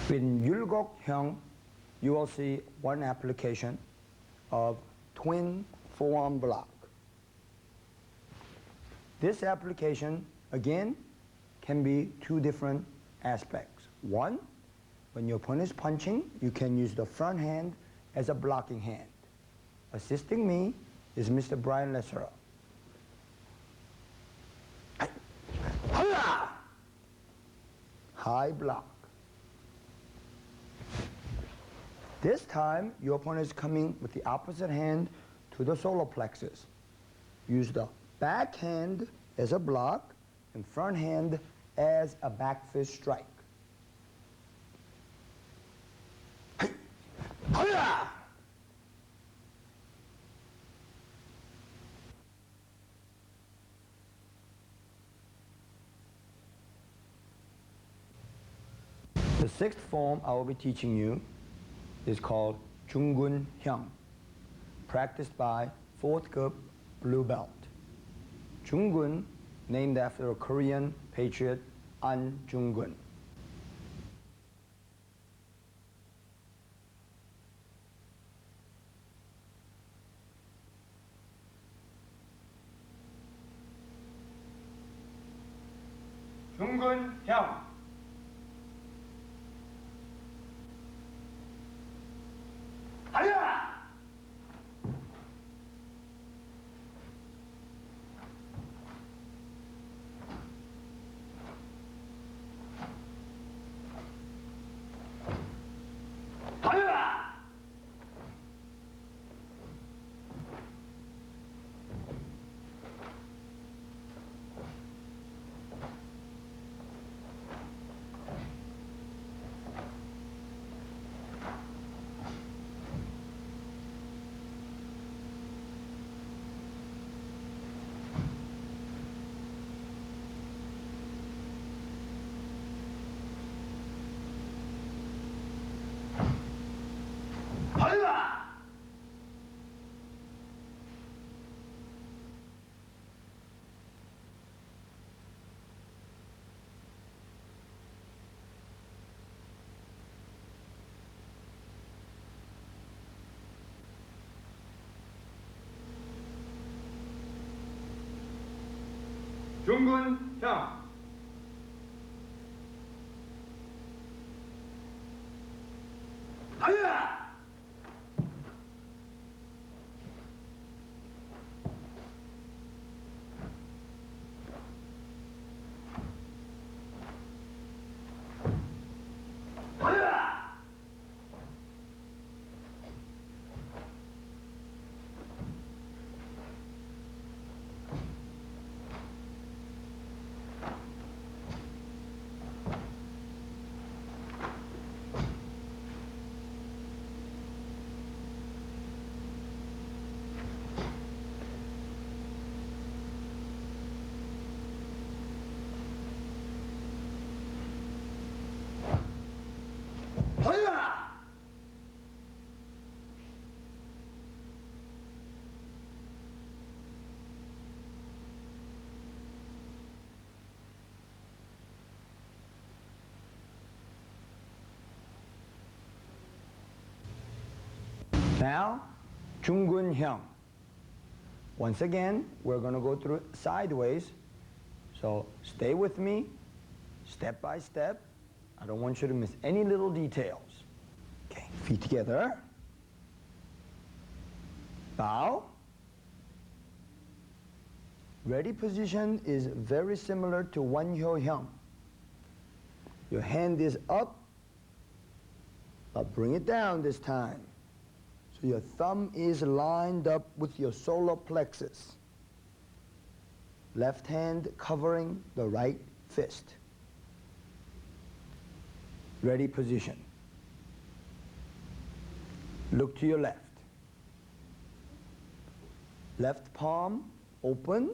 In Gye-Baek Hyung, you will see one application of twin forearm block. This application, again, can be two different aspects. One, when your opponent is punching, you can use the front hand as a blocking hand. Assisting me is Mr. Brian Lesser. High block. This time, your opponent is coming with the opposite hand to the solar plexus. Use the back hand as a block and front hand as a back fist strike. The sixth form I will be teaching you is called Jung Hyung, practiced by 4th cup blue belt. Jung, named after a Korean patriot, An Jung-gun. Jung Hyung. 하야! 하야! Jung Hyung. 하야! 하야! Now, 중근 Hyung. Once again, we're going to go through it sideways. So stay with me, step by step. I don't want you to miss any little details. Okay, feet together. Bow. Ready position is very similar to Won-hyo Hyung. Your hand is up, but bring it down this time. So your thumb is lined up with your solar plexus. Left hand covering the right fist. Ready position. Look to your left. Left palm open.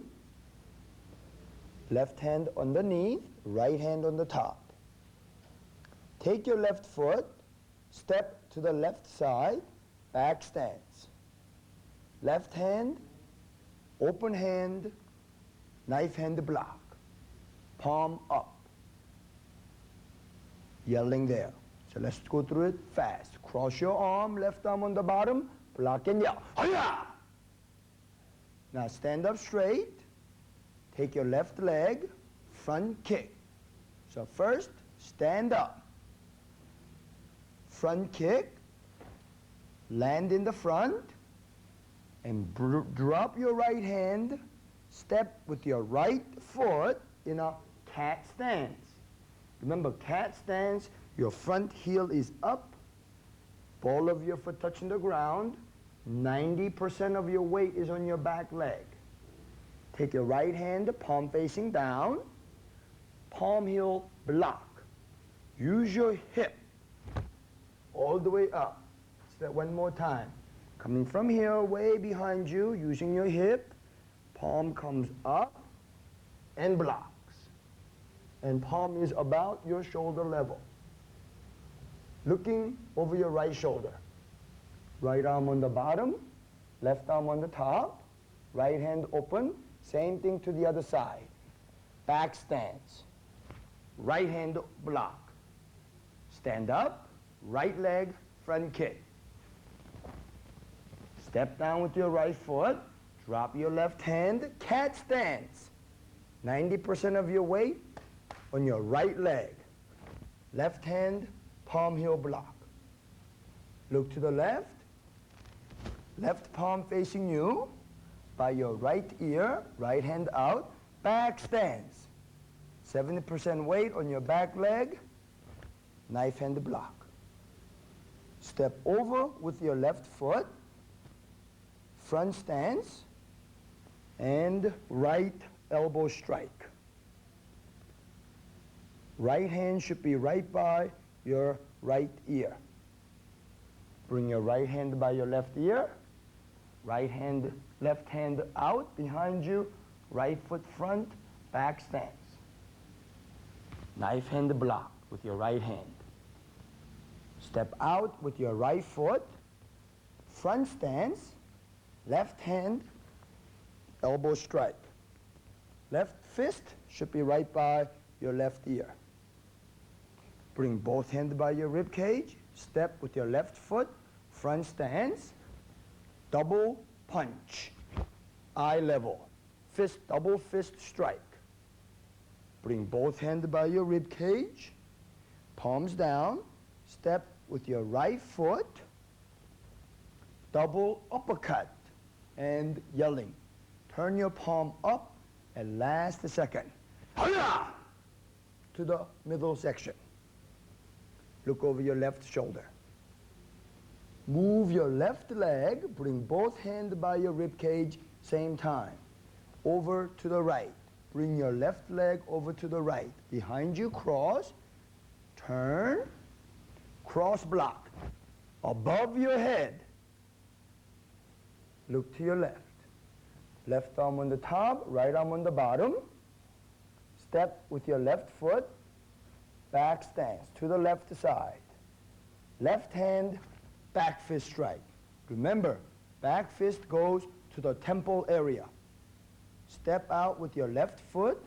Left hand underneath, right hand on the top. Take your left foot, step to the left side, back stance. Left hand, open hand, knife hand block. Palm up. Yelling there. So let's go through it fast. Cross your arm, left arm on the bottom, block and yell. Hi-ya! Now stand up straight. Take your left leg, front kick. So first, stand up. Front kick, land in the front, and drop your right hand, step with your right foot in a cat stance. Remember, cat stance, your front heel is up, ball of your foot touching the ground, 90% of your weight is on your back leg. Take your right hand, palm facing down, palm heel block. Use your hip all the way up. Let's do that one more time. Coming from here, way behind you, using your hip, palm comes up and blocks. And palm is about your shoulder level. Looking over your right shoulder. Right arm on the bottom, left arm on the top, right hand open, same thing to the other side. Back stance. Right hand block. Stand up, right leg, front kick. Step down with your right foot, drop your left hand, cat stance. 90% of your weight on your right leg. Left hand, palm heel block. Look to the left, left palm facing you, by your right ear, right hand out, back stance. 70% weight on your back leg, knife hand block. Step over with your left foot, front stance, and right elbow strike. Right hand should be right by your right ear. Bring your right hand by your left ear, right hand, left hand out behind you, right foot front, back stance. Knife hand block with your right hand. Step out with your right foot, front stance, left hand, elbow strike. Left fist should be right by your left ear. Bring both hands by your rib cage, step with your left foot, front stance, double punch, eye level, fist, double fist strike. Bring both hands by your rib cage, palms down, step with your right foot, double uppercut, and yelling. Turn your palm up and last a second. Hi-ya! To the middle section. Look over your left shoulder. Move your left leg, bring both hands by your rib cage, same time. Over to the right. Bring your left leg over to the right. Behind you, cross, turn, cross block. Above your head. Look to your left. Left arm on the top, right arm on the bottom. Step with your left foot, back stance to the left side. Left hand, back fist strike. Remember, back fist goes to the temple area. Step out with your left foot,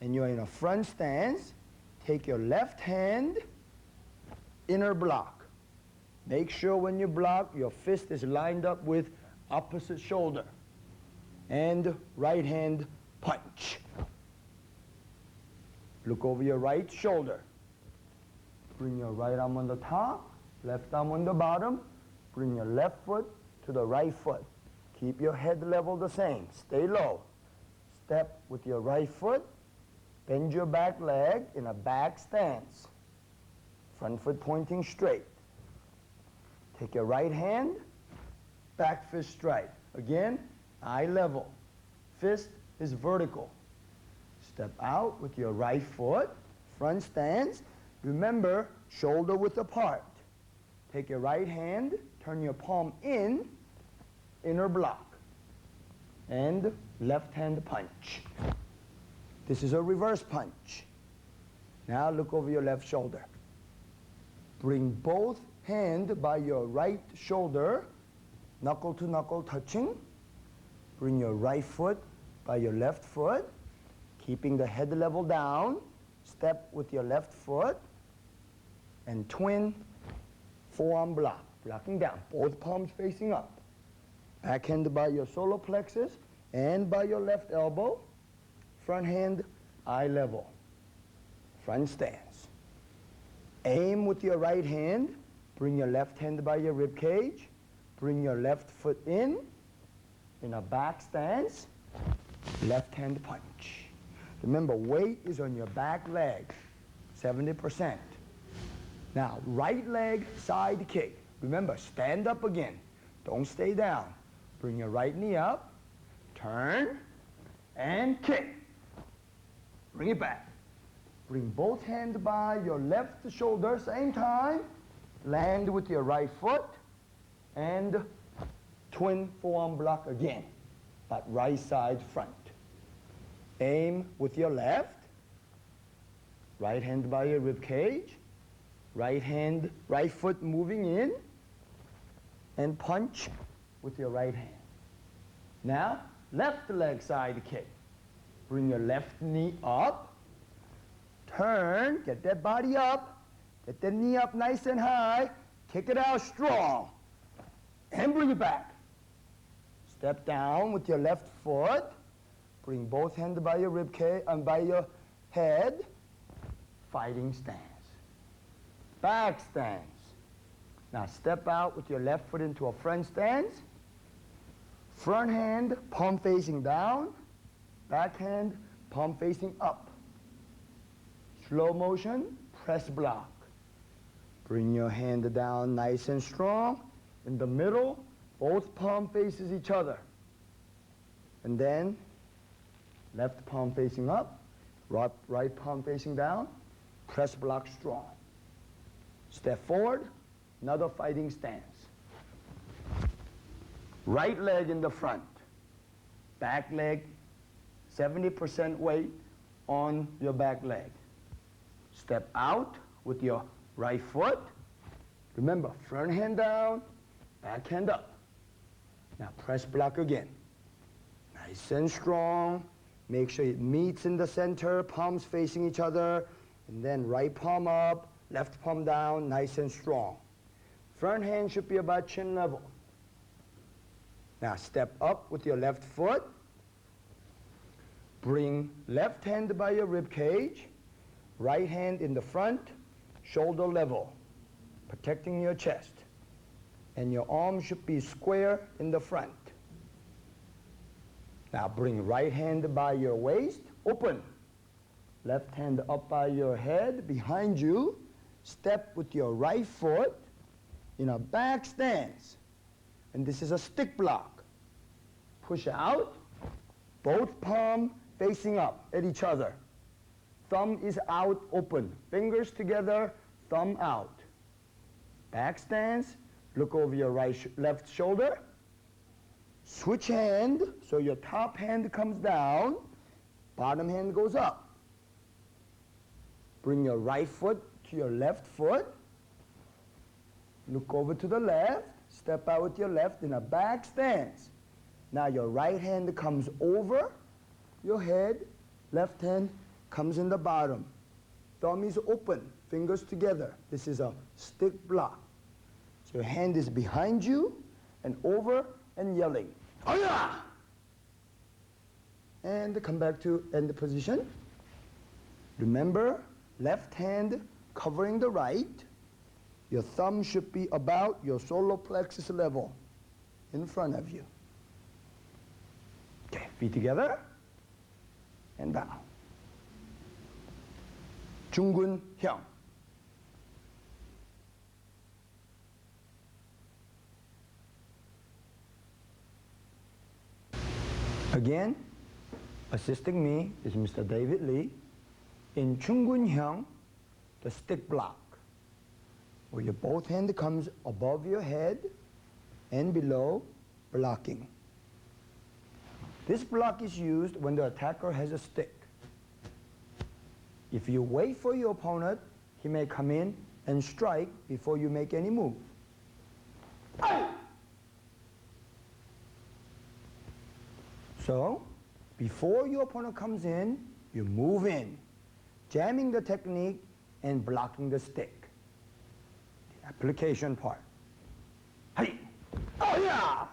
and you're in a front stance. Take your left hand, inner block. Make sure when you block, your fist is lined up with opposite shoulder. And right hand punch. Look over your right shoulder. Bring your right arm on the top, left arm on the bottom. Bring your left foot to the right foot. Keep your head level the same. Stay low. Step with your right foot. Bend your back leg in a back stance. Front foot pointing straight. Take your right hand, back fist strike. Again, eye level. Fist is vertical. Step out with your right foot, front stance. Remember, shoulder width apart. Take your right hand, turn your palm in, inner block. And left hand punch. This is a reverse punch. Now look over your left shoulder. Bring both hands by your right shoulder, knuckle to knuckle touching. Bring your right foot by your left foot, keeping the head level down. Step with your left foot, and twin forearm block, blocking down, both palms facing up. Backhand by your solar plexus and by your left elbow. Front hand, eye level. Front stance. Aim with your right hand. Bring your left hand by your rib cage. Bring your left foot in a back stance. Left hand punch. Remember, weight is on your back leg, 70%. Now, right leg side kick. Remember, stand up again. Don't stay down. Bring your right knee up, turn, and kick. Bring it back. Bring both hands by your left shoulder, same time. Land with your right foot, and twin forearm block again, but right side front. Aim with your left, right hand by your rib cage, right foot moving in, and punch with your right hand. Now, left leg side kick. Bring your left knee up, turn, get that body up, get that knee up nice and high, kick it out strong, and bring it back. Step down with your left foot, bring both hands by your rib cage and by your head, fighting stance. Back stance. Now step out with your left foot into a front stance. Front hand, palm facing down. Back hand, palm facing up. Slow motion, press block. Bring your hand down nice and strong. In the middle, both palm faces each other. And then, left palm facing up, right palm facing down, press block strong. Step forward, another fighting stance. Right leg in the front, back leg, 70% weight on your back leg. Step out with your right foot. Remember, front hand down, back hand up. Now press block again. Nice and strong. Make sure it meets in the center, palms facing each other, and then right palm up, left palm down, nice and strong. Front hand should be about chin level. Now step up with your left foot. Bring left hand by your rib cage, right hand in the front, shoulder level, protecting your chest. And your arm should be square in the front. Now bring right hand by your waist, open. Left hand up by your head, behind you. Step with your right foot in a back stance. And this is a stick block. Push out, both palms facing up at each other. Thumb is out, open. Fingers together, thumb out. Back stance, look over your left shoulder. Switch hand, so your top hand comes down, bottom hand goes up. Bring your right foot to your left foot. Look over to the left, step out with your left in a back stance. Now your right hand comes over your head, left hand comes in the bottom. Thumb is open, fingers together. This is a stick block. So your hand is behind you and over and yelling. Aya! And come back to end position. Remember, left hand covering the right. Your thumb should be about your solar plexus level in front of you. Okay, feet together and bow. Chung Hyung. Again, assisting me is Mr. David Lee. In Chung Hyung, the stick block, where your both hand comes above your head and below, blocking. This block is used when the attacker has a stick. If you wait for your opponent, he may come in and strike before you make any move. So, before your opponent comes in, you move in, jamming the technique and blocking the stick. The application part. Hey! Oh yeah!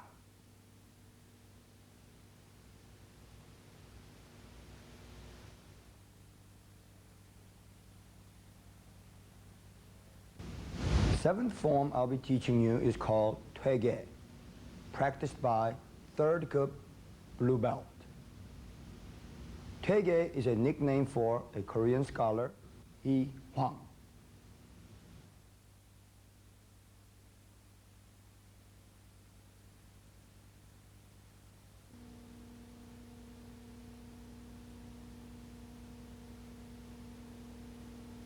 Seventh form I'll be teaching you is called Tae, practiced by third cup blue belt. Tae is a nickname for a Korean scholar, Yi Hwang.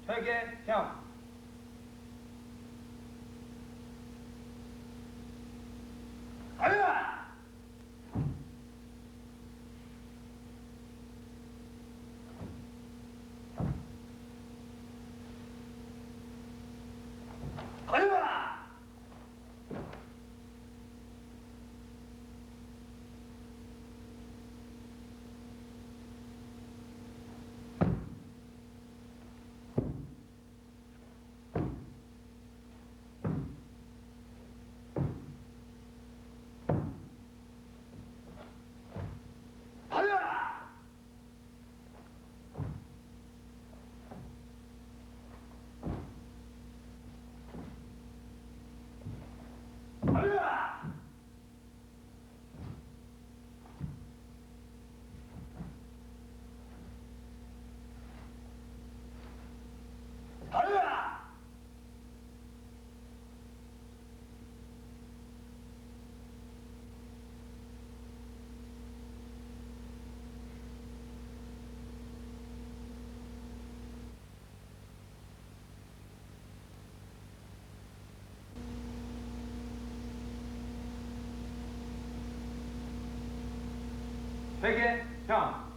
Tae Hyung. Tae Hyung.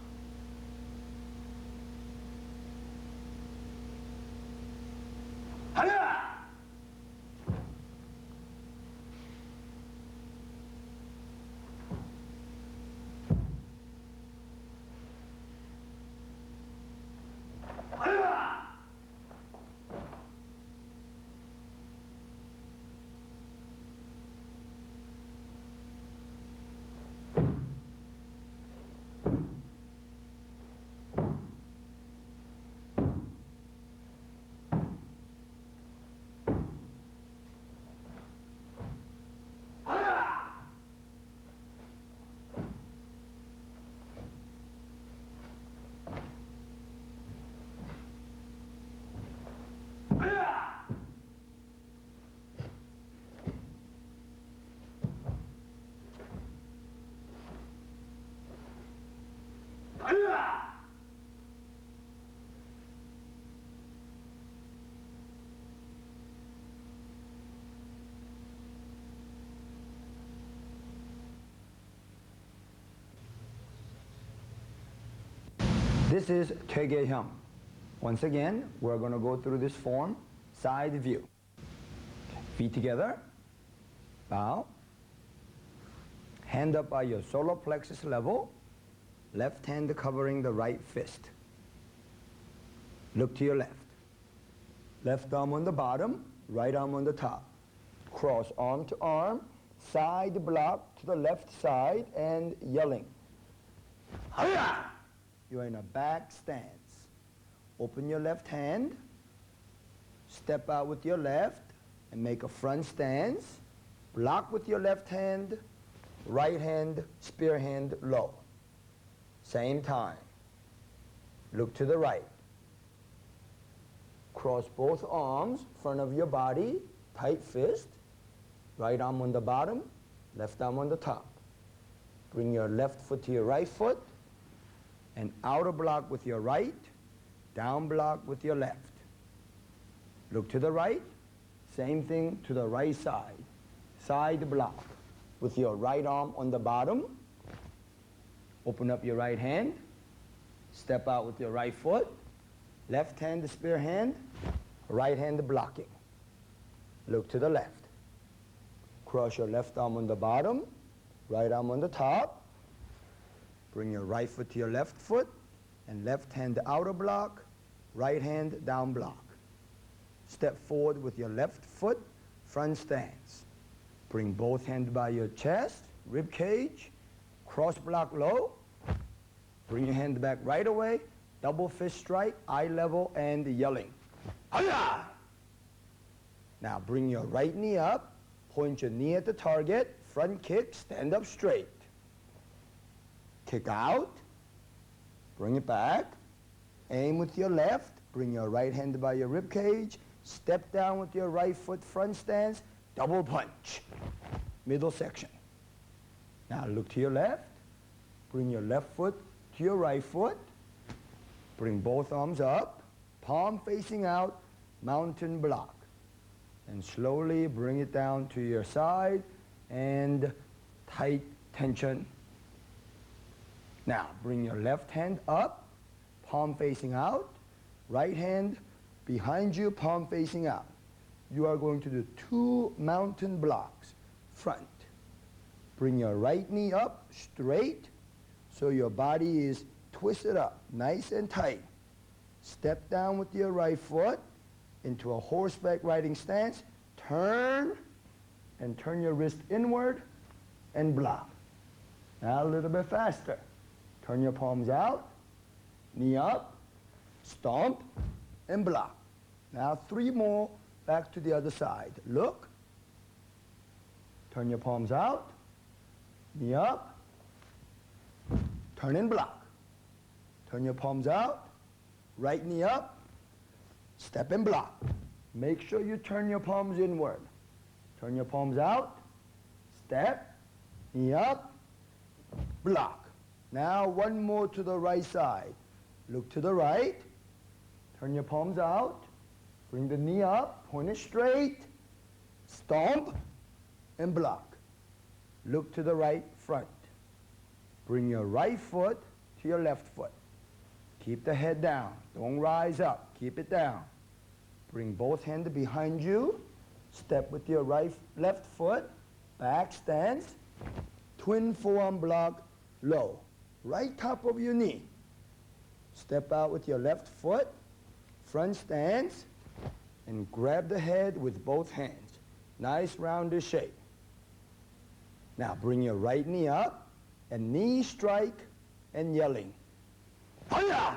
This is Tae Hyung. Once again, we're going to go through this form, side view. Feet together, bow, hand up by your solar plexus level, left hand covering the right fist. Look to your left. Left arm on the bottom, right arm on the top. cross arm to arm, side block to the left side, and yelling. Hiya! You're in a back stance. Open your left hand, step out with your left, and make a front stance. Block with your left hand, right hand, spear hand low. Same time. Look to the right. Cross both arms, front of your body, tight fist. Right arm on the bottom, left arm on the top. Bring your left foot to your right foot, and outer block with your right, down block with your left. Look to the right, same thing to the right side. Side block with your right arm on the bottom. Open up your right hand, step out with your right foot, left hand the spear hand, right hand the blocking. Look to the left. Cross your left arm on the bottom, right arm on the top. Bring your right foot to your left foot, and left hand the outer block, right hand down block. Step forward with your left foot, front stance. Bring both hands by your chest, rib cage, cross block low. Bring your hand back right away, double fist strike, eye level, and yelling. Hiya! Now bring your right knee up, point your knee at the target, front kick, stand up straight. Kick out, bring it back, aim with your left, bring your right hand by your rib cage, step down with your right foot, front stance, double punch, middle section. Now look to your left, bring your left foot to your right foot, bring both arms up, palm facing out, mountain block. And slowly bring it down to your side and tight tension. Now bring your left hand up, palm facing out, right hand behind you, palm facing out. You are going to do 2 mountain blocks, front. Bring your right knee up straight so your body is twisted up, nice and tight. Step down with your right foot into a horseback riding stance, turn, and turn your wrist inward and block. Now a little bit faster. Turn your palms out, knee up, stomp, and block. Now 3 more, back to the other side. Look, turn your palms out, knee up, turn and block. Turn your palms out, right knee up, step and block. Make sure you turn your palms inward. Turn your palms out, step, knee up, block. Now 1 more to the right side. Look to the right, turn your palms out, bring the knee up, point it straight, stomp, and block. Look to the right front. Bring your right foot to your left foot. Keep the head down. Don't rise up. Keep it down. Bring both hands behind you. Step with your left foot. Back stance. Twin forearm block low. Right top of your knee. Step out with your left foot. Front stance. And grab the head with both hands. Nice rounded shape. Now bring your right knee up and knee strike and yelling. Hiya!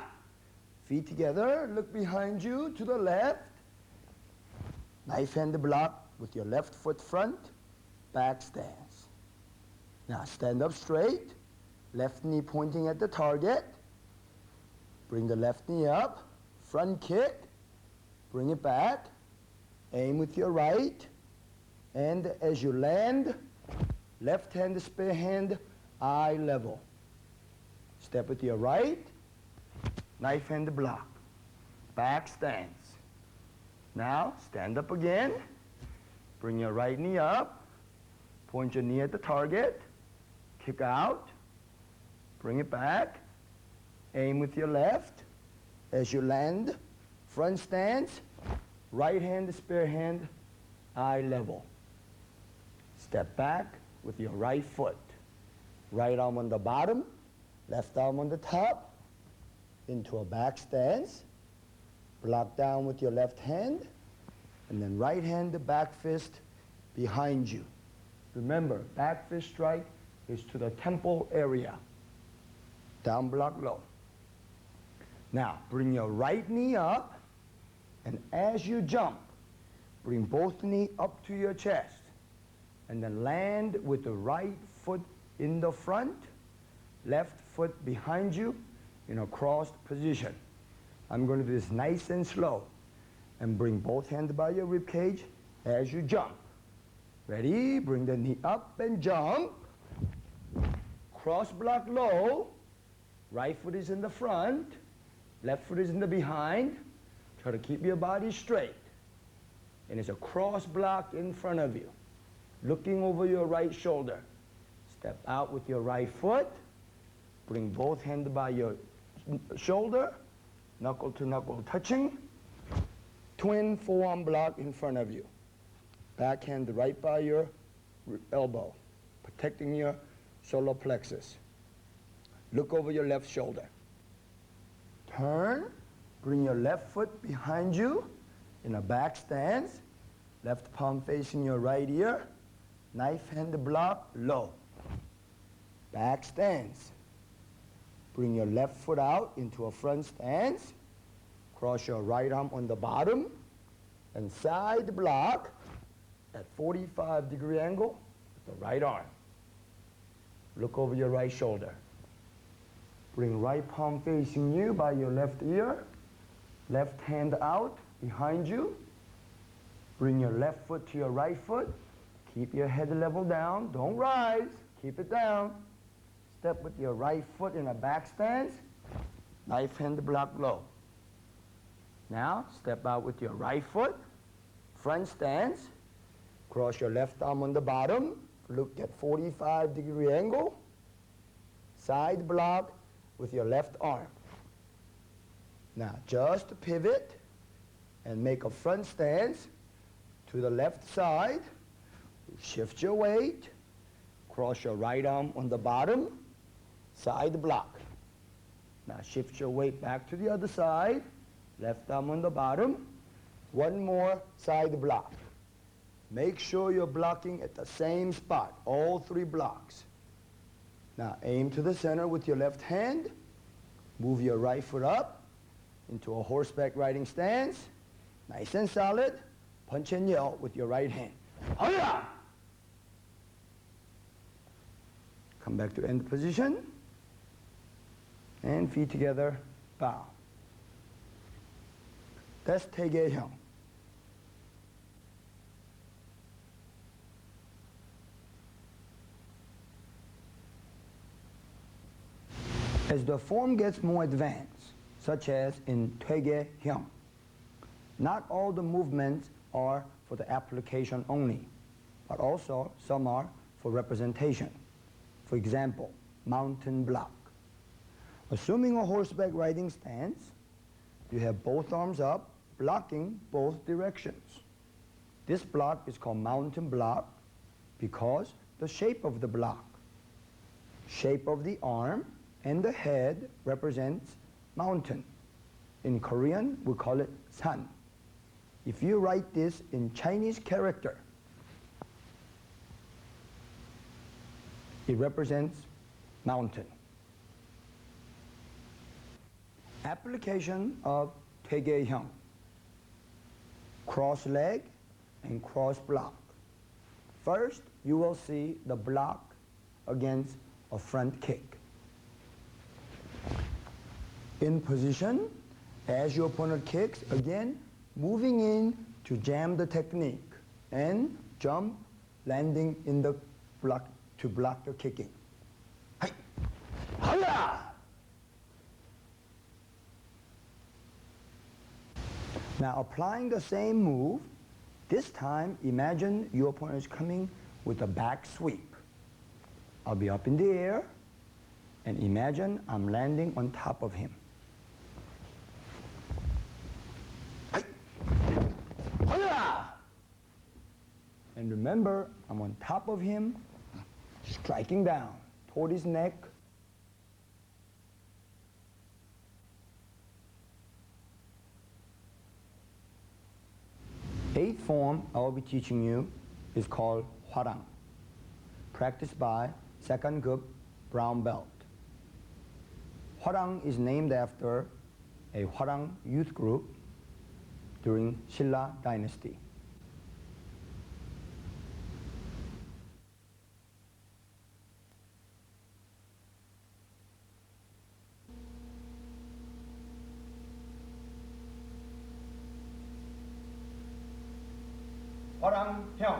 Feet together, look behind you to the left. Knife hand block with your left foot front, back stance. Now stand up straight, left knee pointing at the target. Bring the left knee up, front kick, bring it back, aim with your right, and as you land, left hand spear hand, eye level. Step with your right, knife hand block, back stance. Now stand up again, bring your right knee up, point your knee at the target, kick out, bring it back, aim with your left. As you land, front stance, right hand spear hand, eye level. Step back with your right foot. Right arm on the bottom, left arm on the top, into a back stance. Block down with your left hand, and then right hand, the back fist, behind you. Remember, back fist strike is to the temple area. Down block low. Now, bring your right knee up, and as you jump, bring both knees up to your chest, and then land with the right foot in the front, left foot behind you in a crossed position. I'm going to do this nice and slow, and bring both hands by your rib cage as you jump. Ready? Bring the knee up and jump. Cross block low. Right foot is in the front. Left foot is in the behind. Try to keep your body straight. And it's a cross block in front of you. Looking over your right shoulder. Step out with your right foot. Bring both hands by your shoulder. Knuckle to knuckle touching. Twin forearm block in front of you. Backhand right by your elbow, protecting your solar plexus. Look over your left shoulder. Turn, bring your left foot behind you in a back stance. Left palm facing your right ear. Knife hand block low. Back stance. Bring your left foot out into a front stance. Cross your right arm on the bottom. And side block at 45-degree angle with the right arm. Look over your right shoulder. Bring right palm facing you by your left ear. Left hand out behind you. Bring your left foot to your right foot. Keep your head level down. Don't rise. Keep it down. Step with your right foot in a back stance. Knife hand block low. Now, step out with your right foot. Front stance. Cross your left arm on the bottom. Look at 45-degree angle. Side block with your left arm. Now, just pivot and make a front stance to the left side. Shift your weight. Cross your right arm on the bottom. Side block. Now, shift your weight back to the other side. Left arm on the bottom. One more side block. Make sure you're blocking at the same spot, all three blocks. Now aim to the center with your left hand. Move your right foot up into a horseback riding stance. Nice and solid. Punch and yell with your right hand. Hi-ya! Come back to end position. And feet together, bow. That's Tae Kwon Do Hyungs. As the form gets more advanced, such as in Tae Kwon Do Hyungs, not all the movements are for the application only, but also some are for representation. For example, mountain block. Assuming a horseback riding stance, you have both arms up, blocking both directions. This block is called mountain block because the shape of the block, shape of the arm, and the head represents mountain. In Korean, we call it san. If you write this in Chinese character, it represents mountain. Application of Tae Kwon Do Hyungs. Cross leg and cross block. First, you will see the block against a front kick. In position, as your opponent kicks, again, moving in to jam the technique and jump, landing in the block to block the kicking. Hai! Hiya! Now applying the same move, this time imagine your opponent is coming with a back sweep. I'll be up in the air, and imagine I'm landing on top of him. And remember, I'm on top of him, striking down toward his neck. Eighth form I will be teaching you is called Hwarang, practiced by second group brown belt. Hwarang is named after a Hwarang youth group during Silla dynasty. Hwarang Hyung.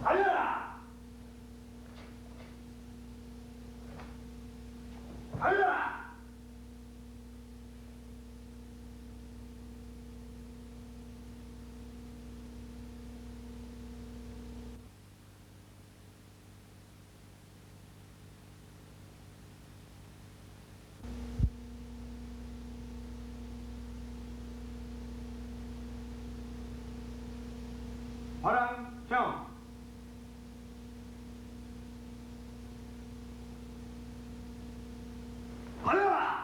하야! 하야! Hwarang Hyung. 하야!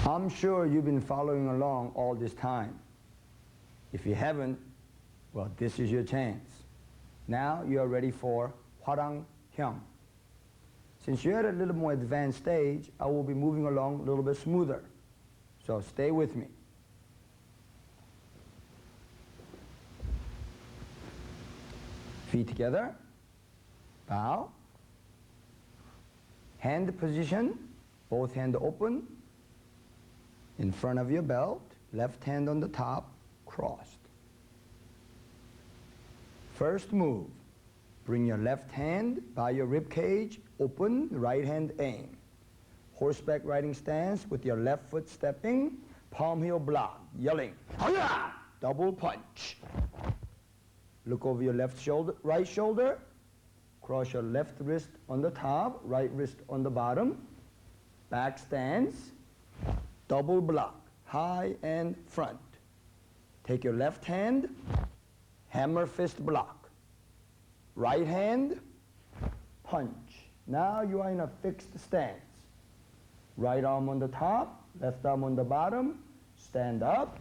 I'm sure you've been following along all this time. If you haven't, well, this is your chance. Now you are ready for Hwarang Hyung. Since you're at a little more advanced stage, I will be moving along a little bit smoother. So stay with me. Feet together, bow. Hand position, both hands open, in front of your belt, left hand on the top, crossed. First move, bring your left hand by your rib cage, open, right hand aim. Horseback riding stance with your left foot stepping, palm heel block, yelling, "Hi-ya!" Double punch. Look over your left shoulder, right shoulder, cross your left wrist on the top, right wrist on the bottom, back stance, double block, high and front. Take your left hand, hammer fist block. Right hand, punch. Now you are in a fixed stance. Right arm on the top, left arm on the bottom, stand up,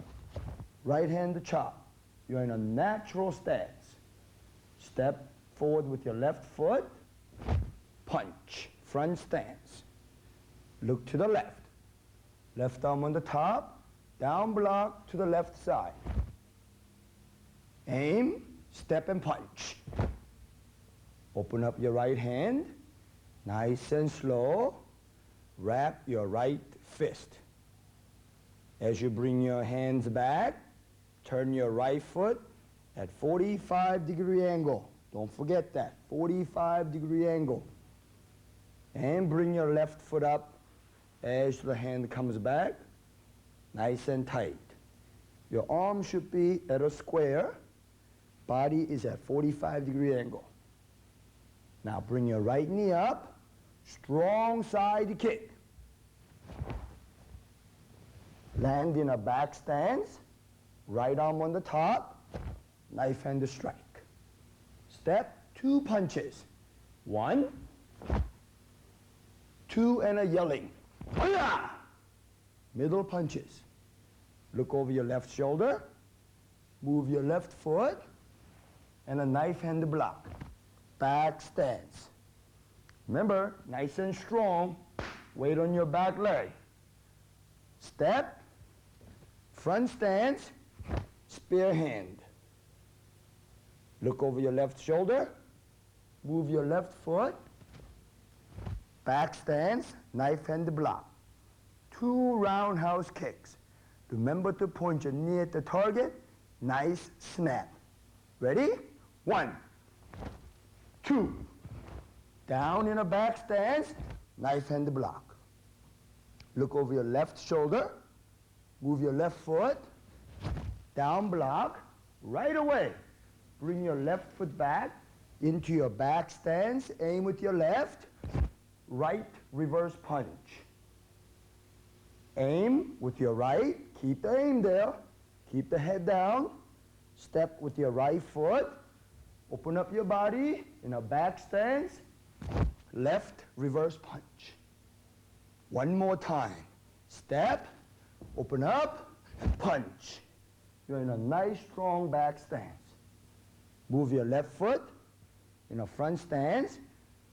right hand chop. You're in a natural stance. Step forward with your left foot, punch, front stance. Look to the left. Left arm on the top, down block to the left side. Aim, step and punch. Open up your right hand, nice and slow. Wrap your right fist. As you bring your hands back, turn your right foot at 45-degree angle. Don't forget that, 45-degree angle. And bring your left foot up as the hand comes back, nice and tight. Your arm should be at a square. Body is at 45-degree angle. Now bring your right knee up, strong side kick. Land in a back stance, right arm on the top, knife hand strike. Step, 2 punches. 1, 2, and a yelling. Hi-ya! Middle punches. Look over your left shoulder, move your left foot, and a knife hand block. Back stance. Remember, nice and strong, weight on your back leg. Step, front stance, spear hand. Look over your left shoulder, move your left foot, back stance, knife hand block. 2 roundhouse kicks. Remember to point your knee at the target, nice snap. Ready? 1, 2. Down in a back stance, knife hand block. Look over your left shoulder, move your left foot, down block, right away. Bring your left foot back into your back stance, aim with your left, right reverse punch. Aim with your right, keep the aim there, keep the head down, step with your right foot, open up your body in a back stance, left reverse punch. One more time. Step, open up, and punch. You're in a nice strong back stance. Move your left foot in a front stance,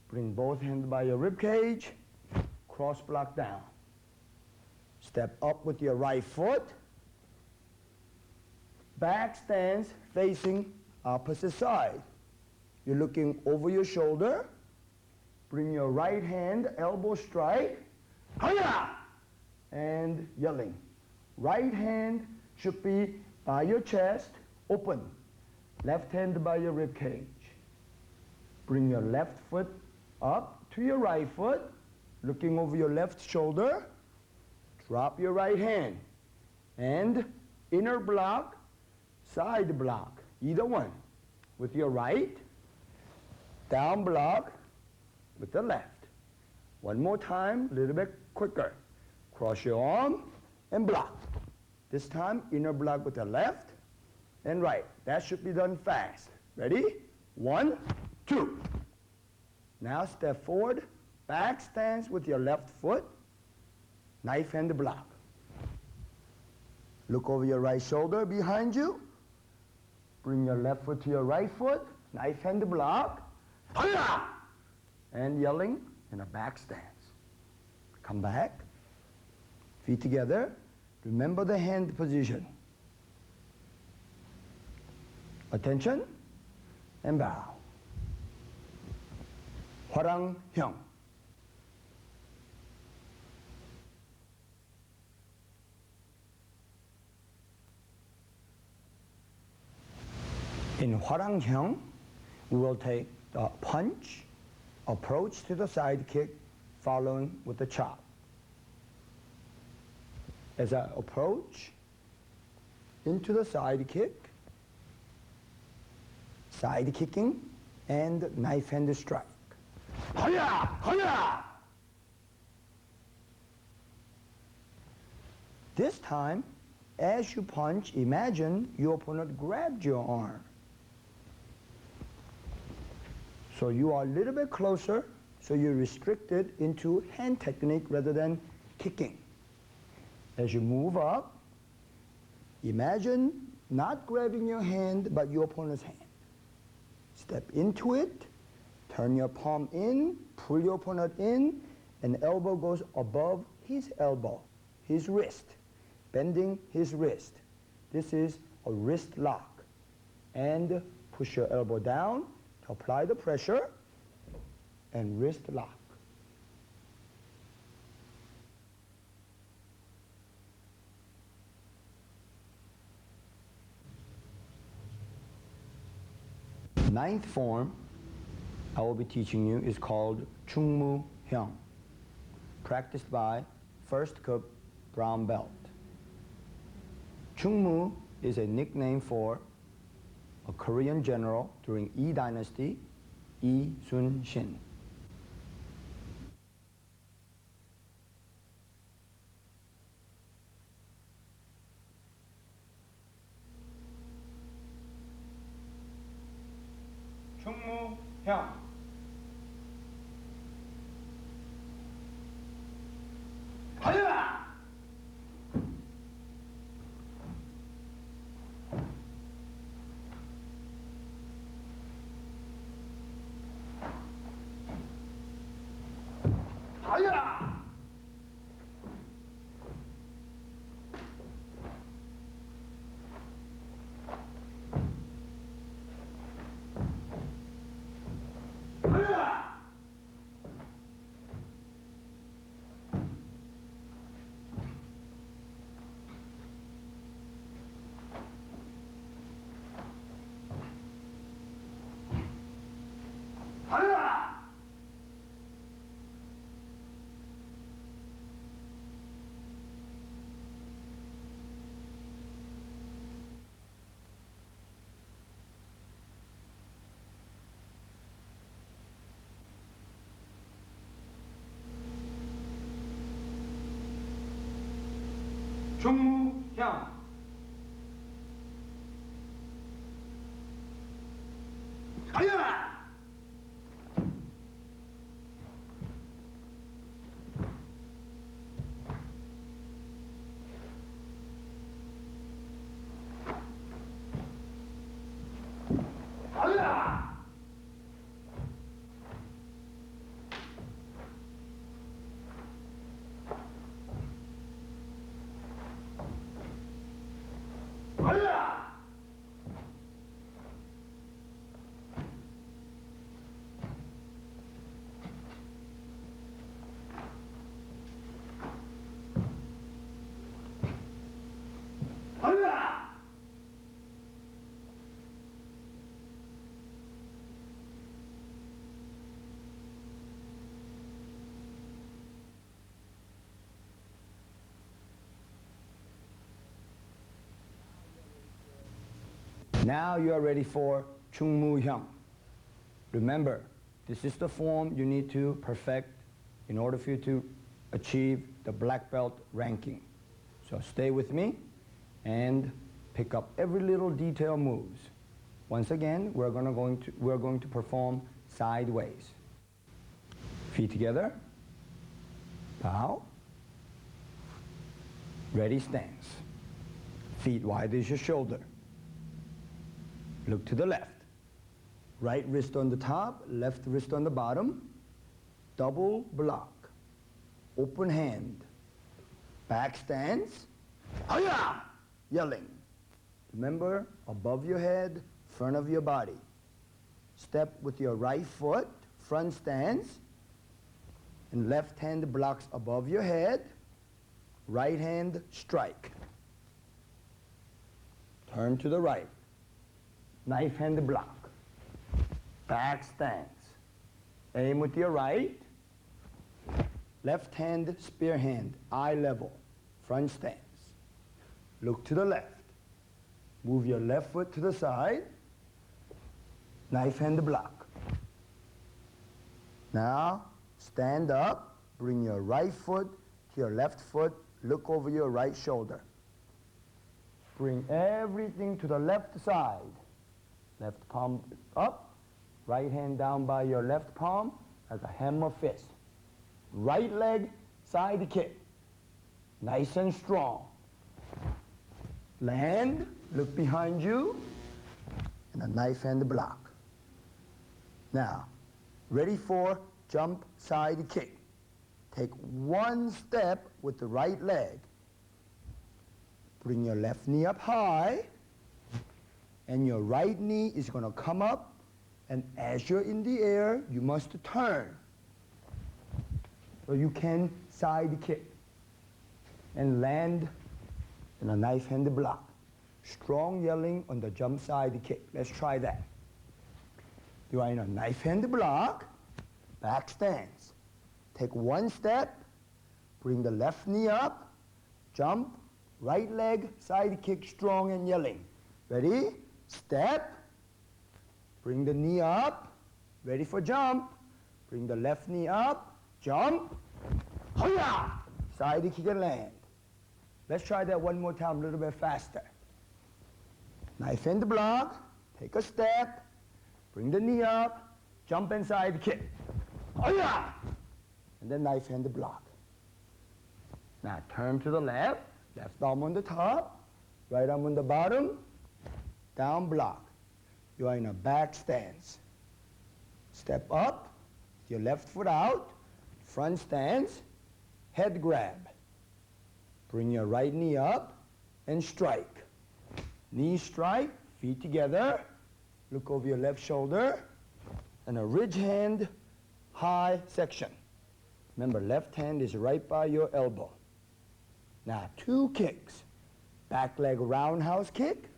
bring both hands by your rib cage, cross block down. Step up with your right foot, back stance facing opposite side. You're looking over your shoulder, bring your right hand, elbow strike, hi-ya! And yelling. Right hand should be by your chest, open. Left hand by your rib cage. Bring your left foot up to your right foot, looking over your left shoulder. Drop your right hand. And inner block, side block, either one. With your right, down block with the left. One more time, a little bit quicker. Cross your arm and block. This time, inner block with the left and right. That should be done fast. Ready? 1, 2. Now step forward, back stance with your left foot, knife hand block. Look over your right shoulder behind you. Bring your left foot to your right foot, knife hand block. Hi-ya! And yelling in a back stance. Come back, feet together. Remember the hand position. Attention, and bow. 화랑형. In 화랑형, we will take the punch, approach to the side kick, following with the chop. As I approach into the side kick, side kicking, and knife hand strike. Hi-ya! Hi-ya! This time, as you punch, imagine your opponent grabbed your arm. So you are a little bit closer, so you're restricted into hand technique rather than kicking. As you move up, imagine not grabbing your hand, but your opponent's hand. Step into it, turn your palm in, pull your opponent in, and elbow goes above his elbow, his wrist, bending his wrist. This is a wrist lock. And push your elbow down to apply the pressure, and wrist lock. Ninth form I will be teaching you is called Chungmu Hyung, practiced by first cup brown belt. Chungmu is a nickname for a Korean general during Yi Dynasty, Yi Sun-shin. Hyung. 하야! 하야! 중무형. 아야! 아야! 아야! 아야! Now you are ready for Chungmu-hyung. Remember, this is the form you need to perfect in order for you to achieve the black belt ranking. So stay with me and pick up every little detail moves. Once again, we're going to perform sideways. Feet together. Bow. Ready stance. Feet wide as your shoulder. Look to the left. Right wrist on the top, left wrist on the bottom. Double block. Open hand. Back stance. Hiya! Yelling. Remember, above your head, front of your body. Step with your right foot, front stance. And left hand blocks above your head. Right hand strike. Turn to the right. Knife hand block. Back stance. Aim with your right. Left hand spear hand, eye level, front stance. Look to the left. Move your left foot to the side. Knife hand block. Now, stand up. Bring your right foot to your left foot. Look over your right shoulder. Bring everything to the left side. Left palm up, right hand down by your left palm as a hammer fist. Right leg, side kick. Nice and strong. Land, look behind you, and a knife hand block. Now, ready for jump side kick. Take one step with the right leg. Bring your left knee up high, and your right knee is going to come up, and as you're in the air, you must turn. So you can side kick and land in a knife hand block. Strong yelling on the jump side kick. Let's try that. You are in a knife hand block, back stance. Take one step, bring the left knee up, jump, right leg, side kick, strong and yelling. Ready? Step, bring the knee up, ready for jump, bring the left knee up, jump, hiya! Side kick and land. Let's try that one more time, a little bit faster. Knife hand block, take a step, bring the knee up, jump and side kick. Oh-yeah! And then knife hand block. Now turn to the left arm on the top, right arm on the bottom, down block. You are in a back stance. Step up, your left foot out, front stance, head grab. Bring your right knee up and strike. Knee strike, feet together, look over your left shoulder, and a ridge hand, high section. Remember, left hand is right by your elbow. Now, 2 kicks. Back leg roundhouse kick.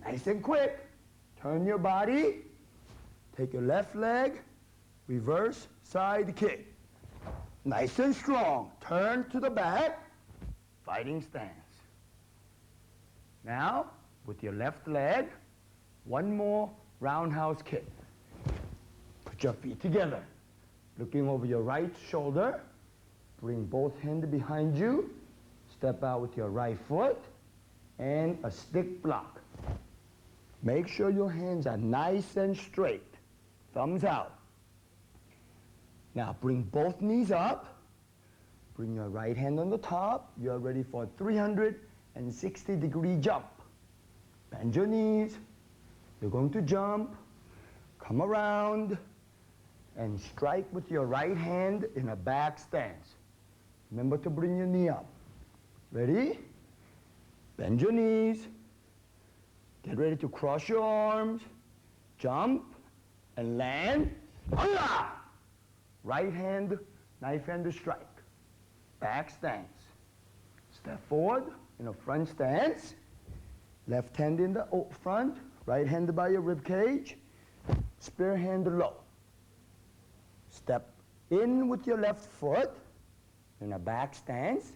Nice and quick. Turn your body. Take your left leg. Reverse side kick. Nice and strong. Turn to the back. Fighting stance. Now, with your left leg, 1 more roundhouse kick. Put your feet together. Looking over your right shoulder. Bring both hands behind you. Step out with your right foot and a stick block. Make sure your hands are nice and straight. Thumbs out. Now bring both knees up. Bring your right hand on the top. You are ready for a 360-degree jump. Bend your knees. You're going to jump. Come around and strike with your right hand in a back stance. Remember to bring your knee up. Ready? Bend your knees. Get ready to cross your arms. Jump and land. Hola! Right hand, knife hand to strike. Back stance. Step forward in a front stance. Left hand in the front. Right hand by your rib cage. Spear hand low. Step in with your left foot in a back stance.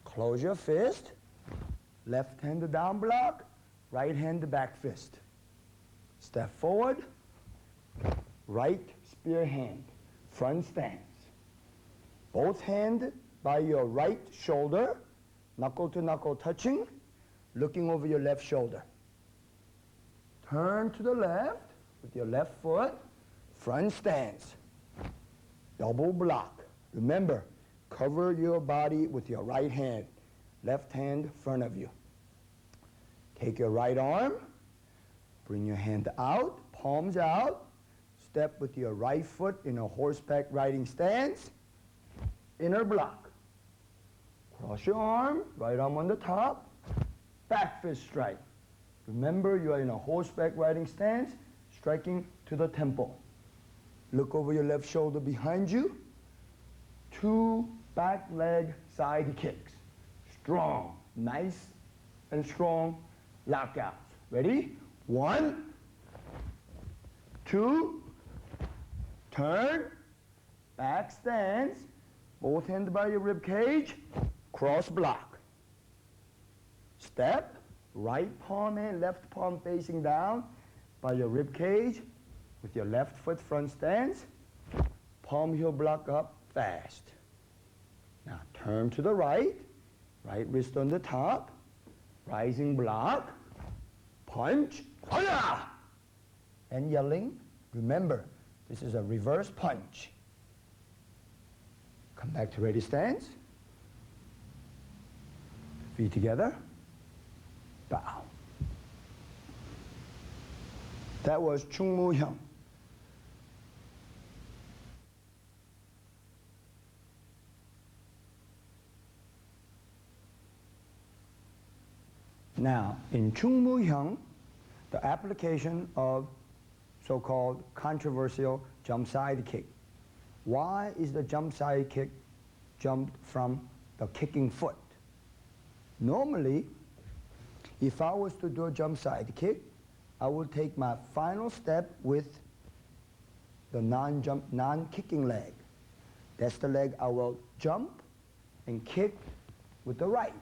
Close your fist. Left hand down block. Right hand back fist. Step forward. Right spear hand. Front stance. Both hands by your right shoulder. Knuckle to knuckle touching. Looking over your left shoulder. Turn to the left with your left foot. Front stance. Double block. Remember, cover your body with your right hand. Left hand front of you. Take your right arm. Bring your hand out, palms out. Step with your right foot in a horseback riding stance. Inner block. Cross your arm, right arm on the top. Back fist strike. Remember, you are in a horseback riding stance, striking to the temple. Look over your left shoulder behind you. 2 back leg side kicks. Strong, nice and strong lockouts. Ready? 1, 2, turn, back stance, both hands by your rib cage, cross block. Step, right palm and left palm facing down by your rib cage with your left foot front stance, palm heel block up fast. Now turn to the right, right wrist on the top, rising block, punch, hola! And yelling. Remember, this is a reverse punch. Come back to ready stance. Feet together. Bow. That was Chung Do Hyung. Now, in Chung Do Hyung, the application of so-called controversial jump side kick. Why is the jump side kick jumped from the kicking foot? Normally, if I was to do a jump side kick, I would take my final step with the non-kicking leg. That's the leg I will jump and kick with the right.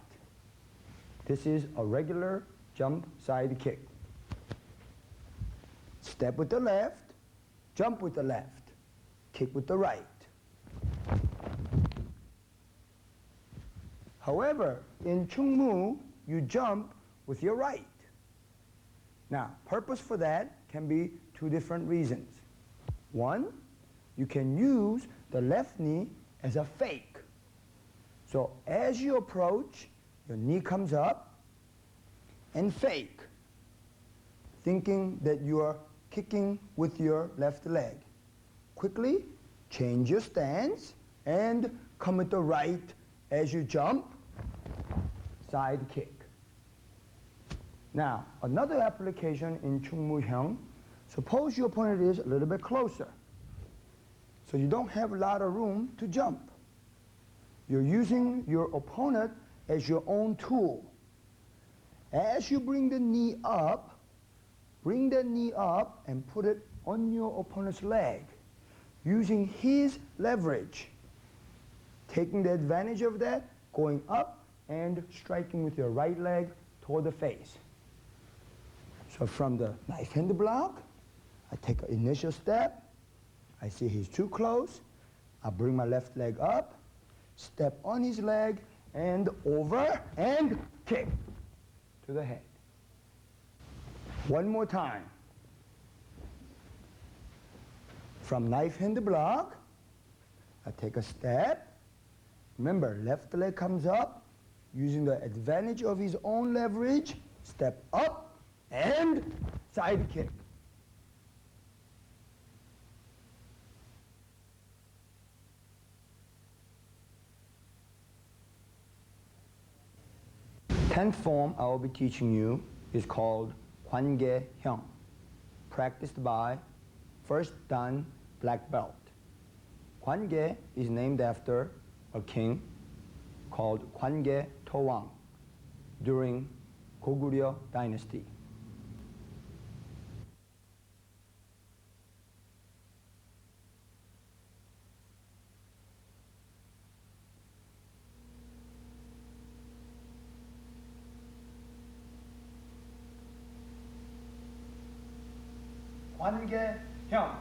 This is a regular jump side kick. Step with the left, jump with the left, kick with the right. However, in Chung Mu, you jump with your right. Now, purpose for that can be 2 different reasons. One, you can use the left knee as a fake. So as you approach, your knee comes up and fake, thinking that you are kicking with your left leg. Quickly change your stance and come with the right as you jump, side kick. Now, another application in Chung Hyung, suppose your opponent is a little bit closer. So you don't have a lot of room to jump. You're using your opponent as your own tool. As you bring the knee up and put it on your opponent's leg, using his leverage, taking the advantage of that, going up and striking with your right leg toward the face. So from the knife hand block, I take an initial step. I see he's too close. I bring my left leg up, step on his leg, and over, and kick to the head. One more time. From knife hand block, I take a step. Remember, left leg comes up, using the advantage of his own leverage, step up, and side kick. Tenth form I will be teaching you is called Gye-Baek, practiced by first dan black belt. Gye is named after a king called Gye Do Hyungs during Goguryeo dynasty. Gye-Baek. Gye-Baek.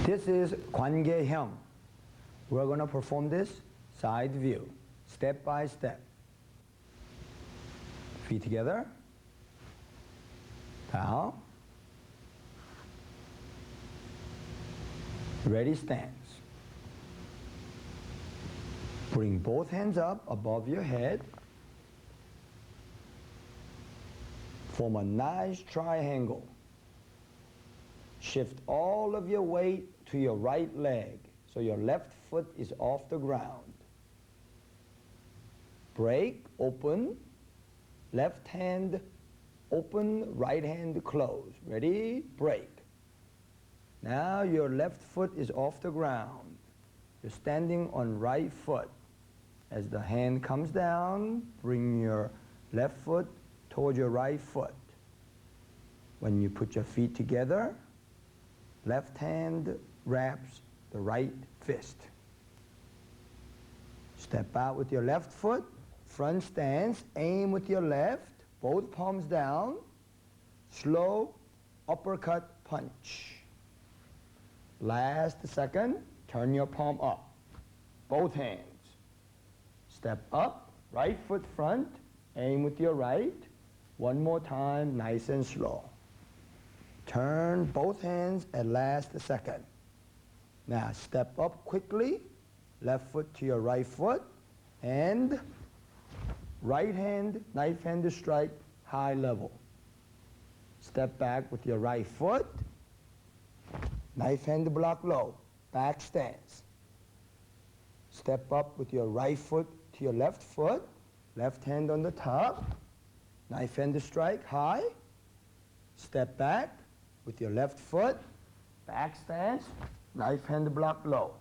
This is Gye-Baek. We're going to perform this side view, step by step. Feet together, down, ready stance. Bring both hands up above your head. Form a nice triangle. Shift all of your weight to your right leg, so your left foot is off the ground. Break, open, left hand open, right hand close. Ready? Break. Now your left foot is off the ground. You're standing on right foot. As the hand comes down, bring your left foot towards your right foot. When you put your feet together, left hand wraps the right fist. Step out with your left foot, front stance, aim with your left, both palms down, slow uppercut punch. Last second, turn your palm up, both hands. Step up, right foot front, aim with your right. One more time, nice and slow. Turn both hands at last second. Now step up quickly, left foot to your right foot, and right hand, knife hand strike, high level. Step back with your right foot, knife hand block low, back stance. Step up with your right foot to your left foot, left hand on the top, knife hand strike, high. Step back with your left foot, back stance, knife hand block low.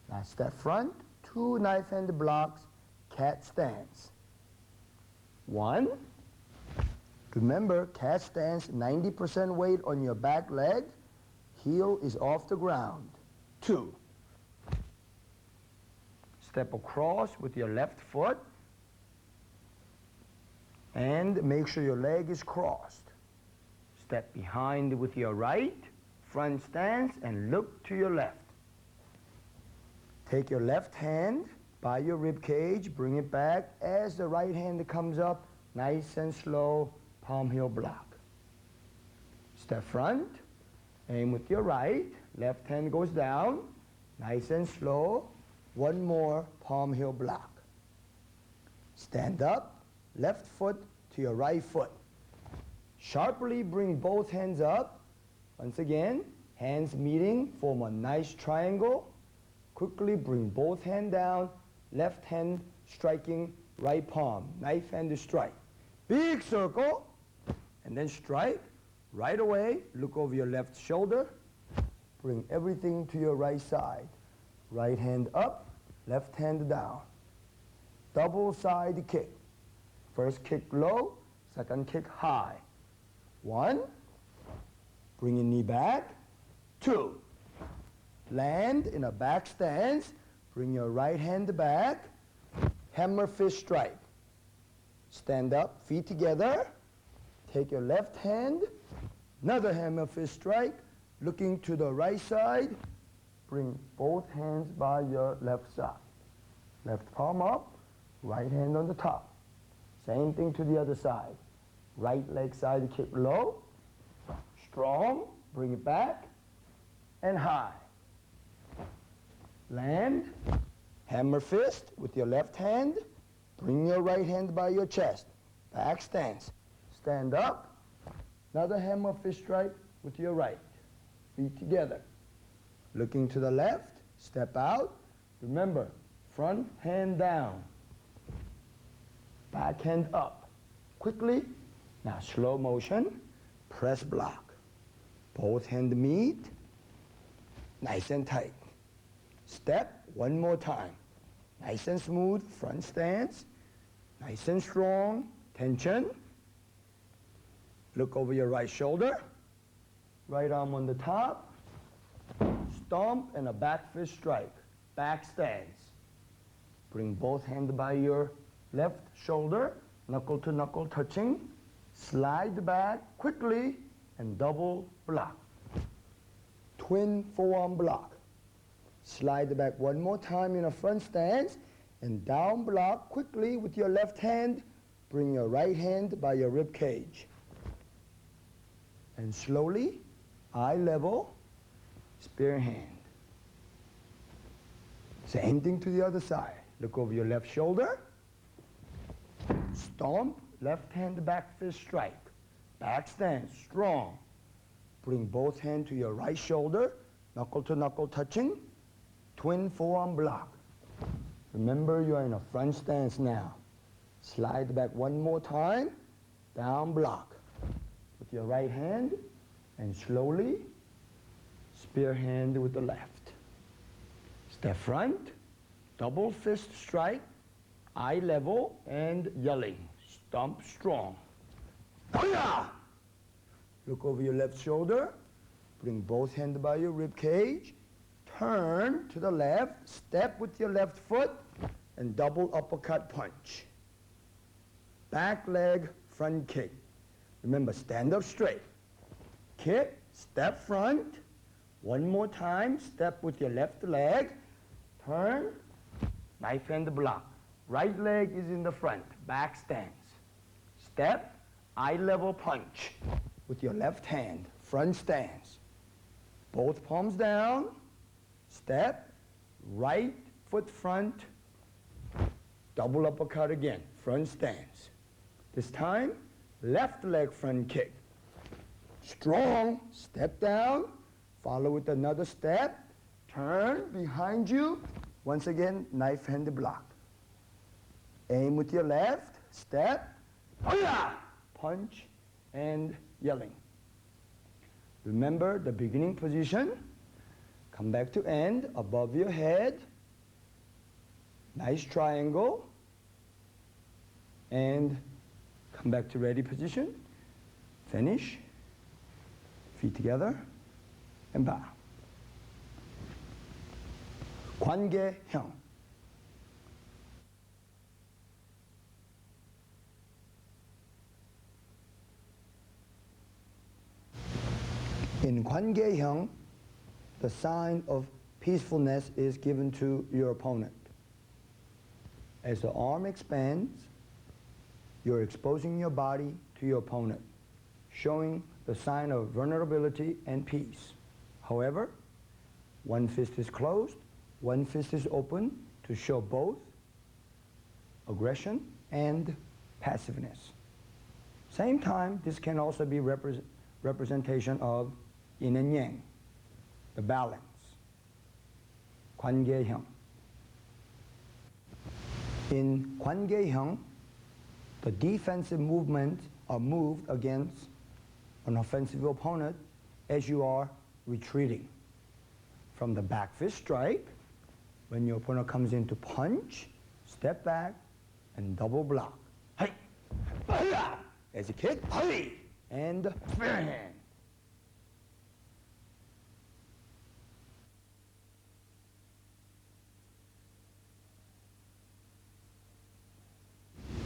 Now step front, two knife hand blocks, cat stance. One. Remember, cat stance, 90% weight on your back leg, heel is off the ground. Two. Step across with your left foot and make sure your leg is crossed. Step behind with your right, front stance, and look to your left. Take your left hand by your rib cage, bring it back. As the right hand comes up, nice and slow, palm heel block. Step front, aim with your right, left hand goes down, nice and slow. One more, palm heel block. Stand up, left foot to your right foot. Sharply bring both hands up. Once again, hands meeting, form a nice triangle. Quickly bring both hands down, left hand striking right palm, knife hand strike. Big circle, and then strike. Right away, look over your left shoulder. Bring everything to your right side. Right hand up, left hand down. Double side kick. First kick low, second kick high. One, bring your knee back. Two, land in a back stance. Bring your right hand back. Hammer fist strike. Stand up, feet together. Take your left hand. Another hammer fist strike. Looking to the right side. Bring both hands by your left side. Left palm up, right hand on the top. Same thing to the other side. Right leg side kick low. Strong, bring it back, and high. Land, hammer fist with your left hand. Bring your right hand by your chest. Back stance. Stand up. Another hammer fist strike with your right. Feet together. Looking to the left, step out. Remember, front hand down. Back hand up. Quickly, now slow motion, press block. Both hands meet, nice and tight. Step one more time. Nice and smooth, front stance. Nice and strong, tension. Look over your right shoulder. Right arm on the top. Stomp and a back fist strike. Back stance. Bring both hands by your left shoulder. Knuckle to knuckle touching. Slide back quickly and double block. twin forearm block. Slide back one more time in a front stance and down block quickly with your left hand. Bring your right hand by your rib cage. And slowly, eye level, spear hand. Same thing to the other side. Look over your left shoulder. Stomp, left hand back fist strike. Back stance, strong. Bring both hands to your right shoulder, knuckle to knuckle touching. Twin forearm block. Remember, you are in a front stance now. Slide back one more time, down block. With your right hand, and slowly, spear hand with the left. Step front, double fist strike, eye level, and yelling. Stomp strong. Look over your left shoulder, bring both hands by your rib cage, turn to the left, step with your left foot, and double uppercut punch. Back leg, front kick. Remember, stand up straight. Kick, step front. One more time, step with your left leg. Turn, knife hand block. Right leg is in the front, back stance. Step, eye level punch with your left hand, front stance. Both palms down. Step, right foot front, double uppercut again, front stance. This time, left leg front kick. Strong, step down, follow with another step, turn behind you, once again, knife hand block. Aim with your left, step, punch, and yelling. Remember the beginning position. Come back to end, above your head. Nice triangle. And come back to ready position. Finish. Feet together. And bow. 관계형. In 관계형, the sign of peacefulness is given to your opponent. As the arm expands, you're exposing your body to your opponent, showing the sign of vulnerability and peace. However, one fist is closed, one fist is open to show both aggression and passiveness. Same time, this can also be representation of yin and yang, the balance. 관계형. In 관계형, the defensive movements are moved against an offensive opponent as you are retreating. From the back fist strike, when your opponent comes in to punch, step back and double block. Hey! As you kick, hey! And spear hand.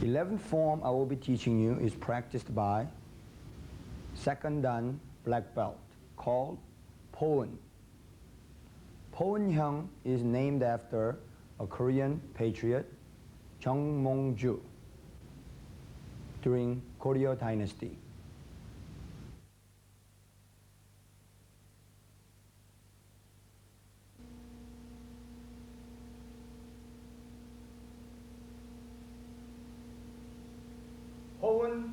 The 11th form I will be teaching you is practiced by second dan black belt called Poeun. Poeun is named after a Korean patriot, Jung during Goryeo dynasty. Poeun.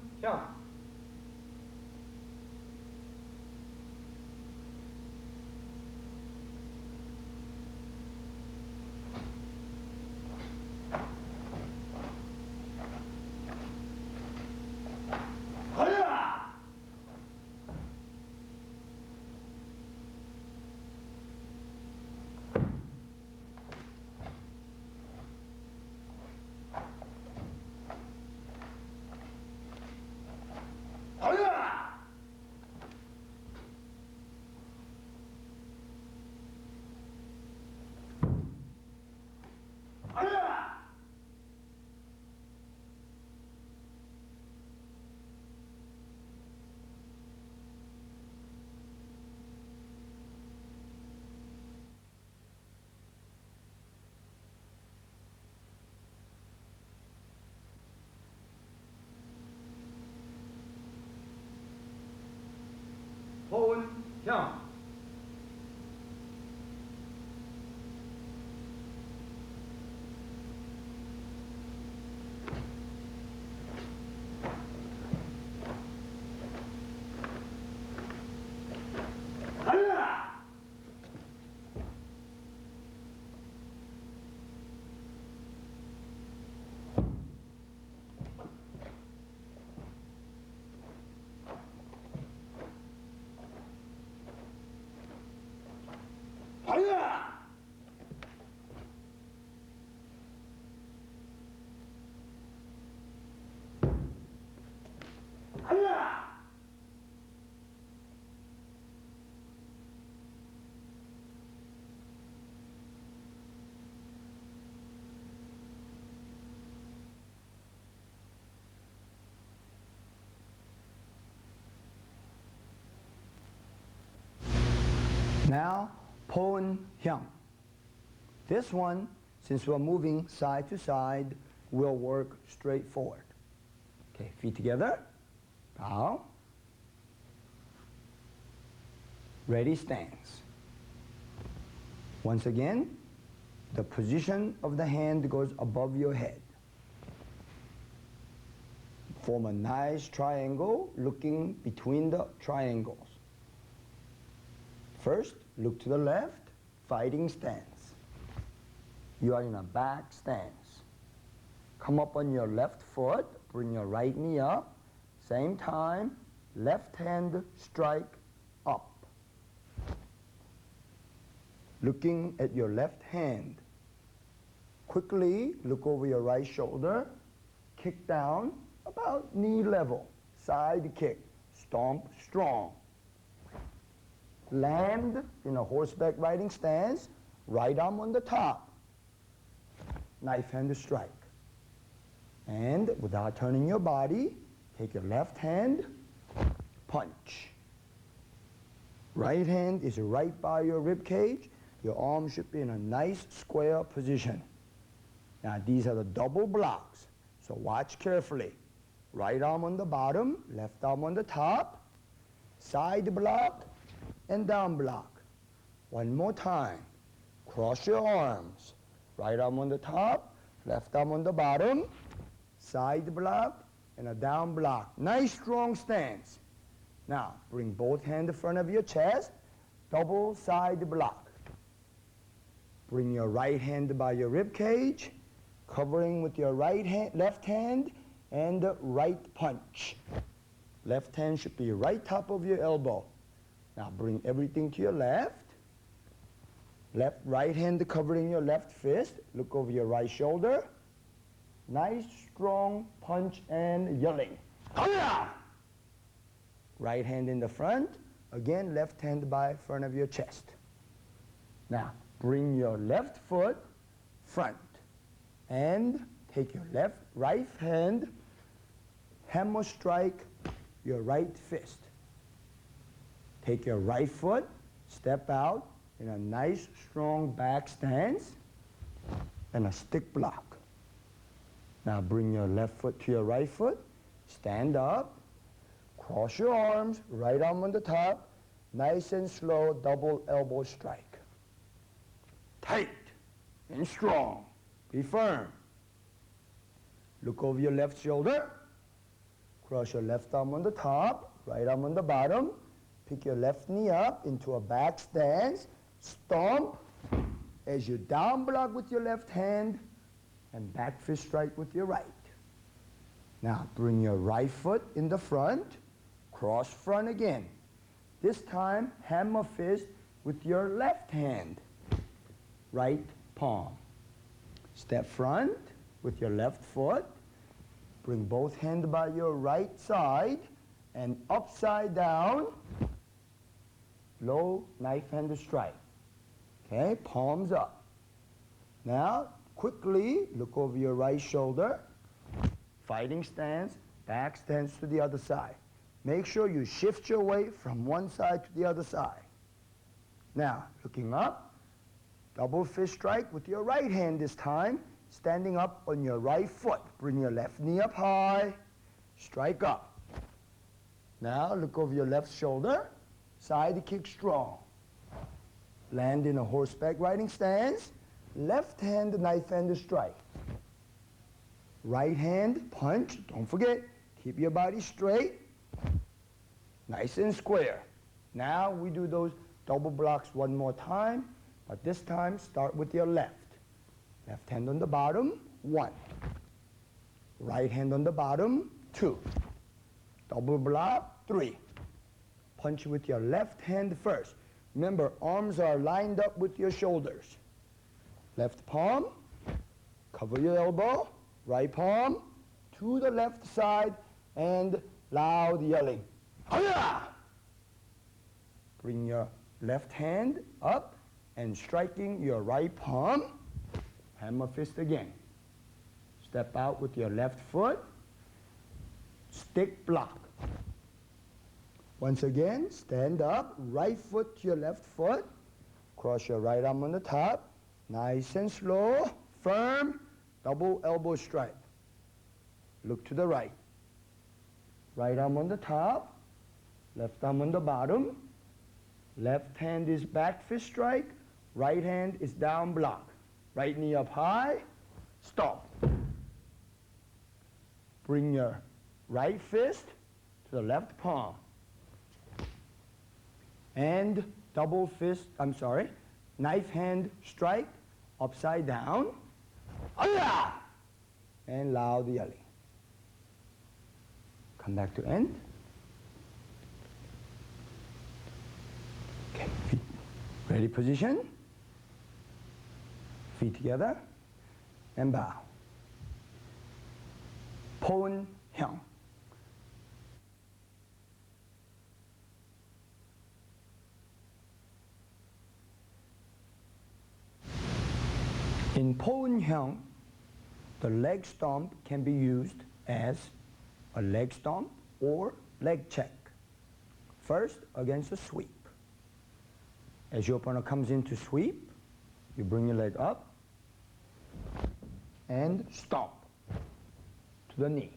형. Now, Tae Hyung. This one, since we're moving side to side, will work straight forward. Okay, feet together. Bow. Ready stance. Once again, the position of the hand goes above your head. Form a nice triangle looking between the triangles. First, look to the left, fighting stance. You are in a back stance. Come up on your left foot, bring your right knee up. Same time, left hand strike up. Looking at your left hand. Quickly look over your right shoulder, kick down about knee level, side kick, stomp strong. Land in a horseback riding stance, right arm on the top. Knife hand strike. And without turning your body, take your left hand, punch. Right hand is right by your rib cage. Your arm should be in a nice square position. Now these are the double blocks, so watch carefully. Right arm on the bottom, left arm on the top, side block, and down block. One more time. Cross your arms. Right arm on the top, left arm on the bottom, side block, and a down block. Nice strong stance. Now, bring both hands in front of your chest, double side block. Bring your right hand by your rib cage, covering with your left hand, and right punch. Left hand should be right top of your elbow. Now bring everything to your left. Right hand covering your left fist. Look over your right shoulder. Nice strong punch and yelling. Hi-ya! Right hand in the front. Again, left hand by front of your chest. Now bring your left foot front and take your right hand, hammer strike your right fist. Take your right foot, step out in a nice strong back stance and a stick block. Now bring your left foot to your right foot, stand up, cross your arms, right arm on the top, nice and slow double elbow strike. Tight and strong, be firm. Look over your left shoulder, cross your left arm on the top, right arm on the bottom, pick your left knee up into a back stance, stomp as you down block with your left hand and back fist strike with your right. Now bring your right foot in the front, cross front again. This time hammer fist with your left hand, right palm. Step front with your left foot, bring both hands by your right side and upside down, low knife hand strike. Okay, palms up. Now, quickly look over your right shoulder, fighting stance, back stance to the other side. Make sure you shift your weight from one side to the other side. Now, looking up, double fist strike with your right hand this time, standing up on your right foot. Bring your left knee up high, strike up. Now, look over your left shoulder, Side kick strong. Land in a horseback riding stance. Left hand, knife hand strike. Right hand, punch. Don't forget, keep your body straight. Nice and square. Now we do those double blocks one more time, but this time start with your left. Left hand on the bottom, 1. Right hand on the bottom, 2. Double block, 3. Punch with your left hand first. Remember, arms are lined up with your shoulders. Left palm, cover your elbow. Right palm to the left side and loud yelling. Hi-ya! Bring your left hand up and striking your right palm. Hammer fist again. Step out with your left foot. Stick block. Once again, stand up, right foot to your left foot. Cross your right arm on the top. Nice and slow, firm, double elbow strike. Look to the right. Right arm on the top, left arm on the bottom. Left hand is back fist strike, right hand is down block. Right knee up high, stop. Bring your right fist to the left palm. And knife hand strike, upside down. Hi-ya! And loud yelling. Come back to end. Okay, feet. Ready position. Feet together. And bow. Pon Hyung. In Pon Hyung, the leg stomp can be used as a leg stomp or leg check. First, against a sweep. As your opponent comes in to sweep, you bring your leg up and stomp to the knee.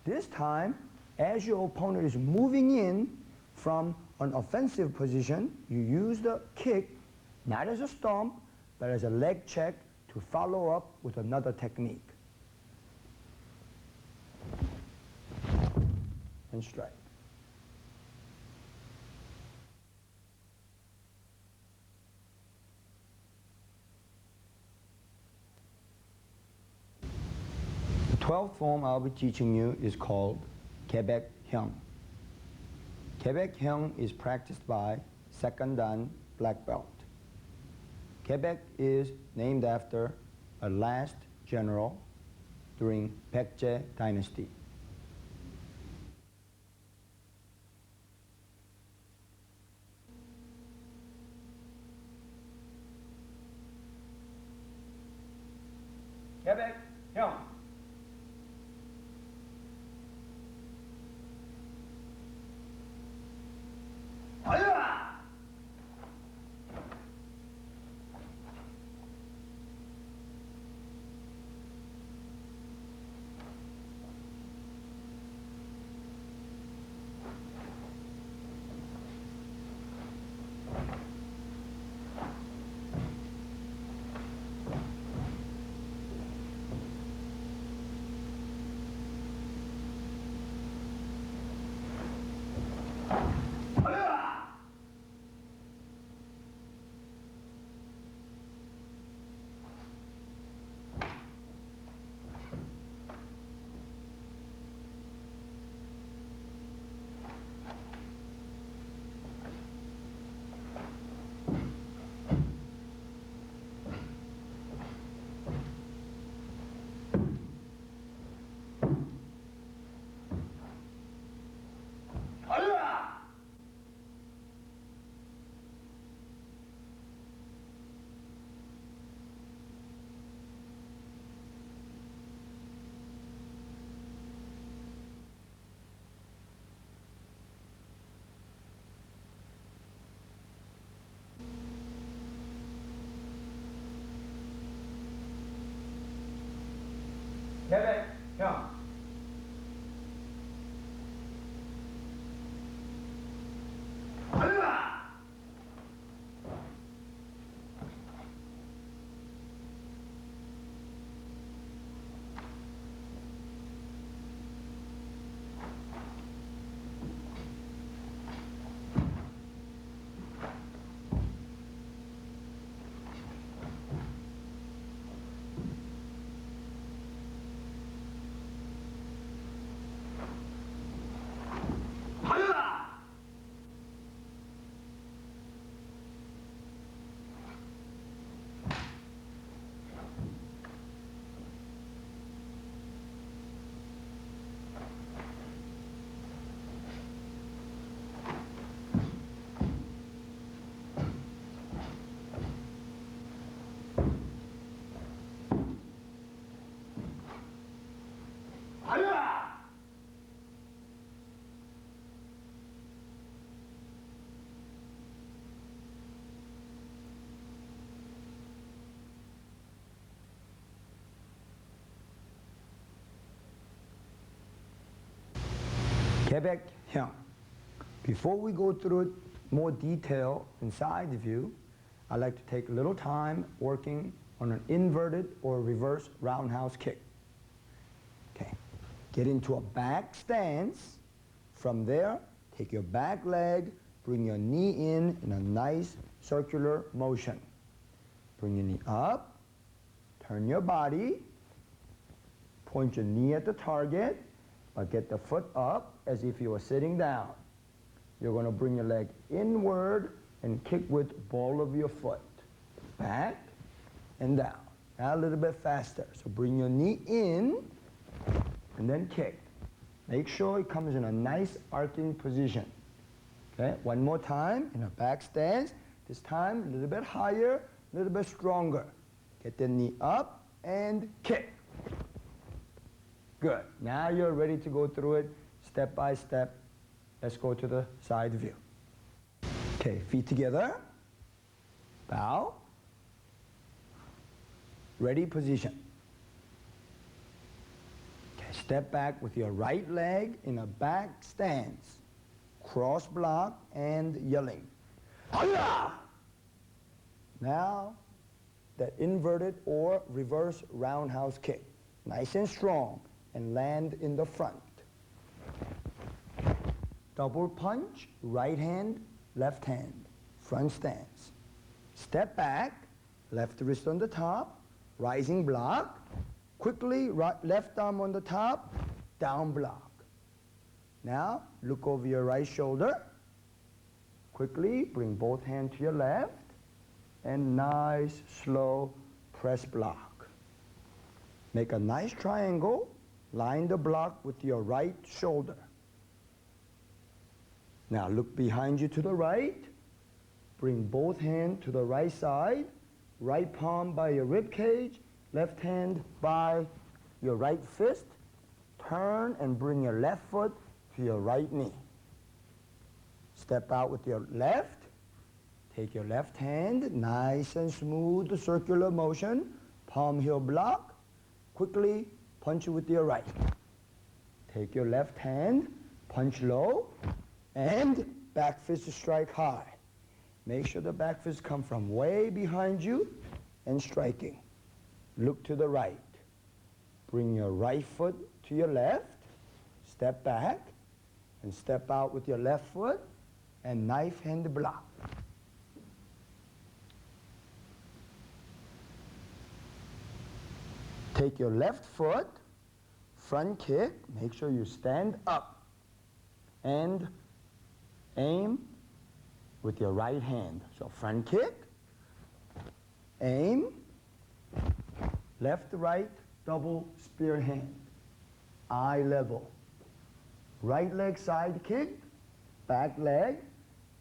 This time, as your opponent is moving in from an offensive position, you use the kick not as a stomp, but as a leg check to follow up with another technique. And strike. The 12th form I'll be teaching you is called Gye-Baek Hyung. Gye-Baek Hyung is practiced by second dan black belt. Gye-Baek is named after a last general during Baekje dynasty. Gye-Baek Hyung. Hi-ya! Gye-Baek Hyung. Gye-Baek Hyung. Before we go through it more detail inside of you, I like to take a little time working on an inverted or reverse roundhouse kick. Okay, get into a back stance. From there, take your back leg, bring your knee in a nice circular motion. Bring your knee up, turn your body, point your knee at the target, but get the foot up as if you were sitting down. You're going to bring your leg inward and kick with ball of your foot. Back and down. Now a little bit faster. So bring your knee in and then kick. Make sure it comes in a nice arcing position. Okay, one more time in a back stance. This time a little bit higher, a little bit stronger. Get the knee up and kick. Good. Now you're ready to go through it step by step. Let's go to the side view. Okay, feet together. Bow. Ready position. Okay, step back with your right leg in a back stance. Cross block and yelling. Hi-ya! Now, that inverted or reverse roundhouse kick. Nice and strong and land in the front. Double punch, right hand, left hand, front stance. Step back, left wrist on the top, rising block. Quickly, right, left arm on the top, down block. Now, look over your right shoulder. Quickly, bring both hands to your left, and nice, slow press block. Make a nice triangle, line the block with your right shoulder. Now look behind you to the right, bring both hands to the right side, right palm by your rib cage, left hand by your right fist, turn and bring your left foot to your right knee. Step out with your left, take your left hand, nice and smooth circular motion, palm heel block, quickly punch with your right. Take your left hand, punch low, and back fist strike high. Make sure the back fist come from way behind you and striking. Look to the right. Bring your right foot to your left, step back, and step out with your left foot, and knife hand block. Take your left foot, front kick, make sure you stand up, and aim with your right hand. So front kick, aim, left, right, double spear hand, eye level. Right leg side kick, back leg,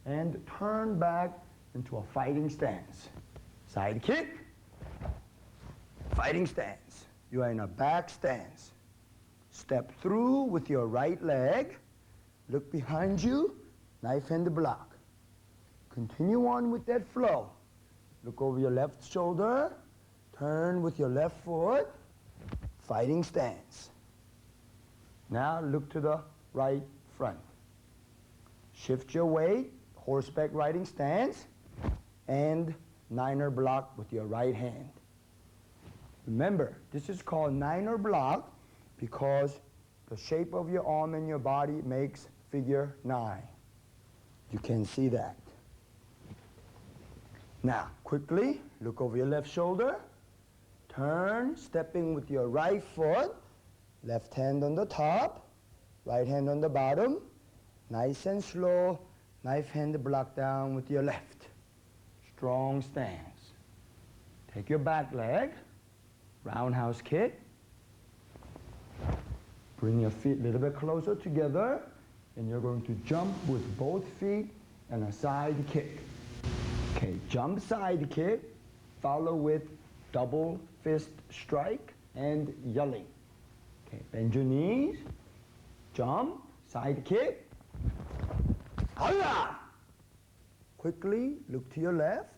and turn back into a fighting stance. Side kick, fighting stance. You are in a back stance. Step through with your right leg, look behind you, knife hand block. Continue on with that flow. Look over your left shoulder, turn with your left foot, fighting stance. Now look to the right front. Shift your weight, horseback riding stance, and niner block with your right hand. Remember, this is called niner block because the shape of your arm and your body makes figure 9. You can see that. Now, quickly, look over your left shoulder, turn, stepping with your right foot, left hand on the top, right hand on the bottom, nice and slow, knife hand block down with your left. Strong stance. Take your back leg, roundhouse kick. Bring your feet a little bit closer together, and you're going to jump with both feet and a side kick. Okay, jump side kick, follow with double fist strike and yelling. Okay, bend your knees, jump, side kick. Hi-ya! Quickly look to your left,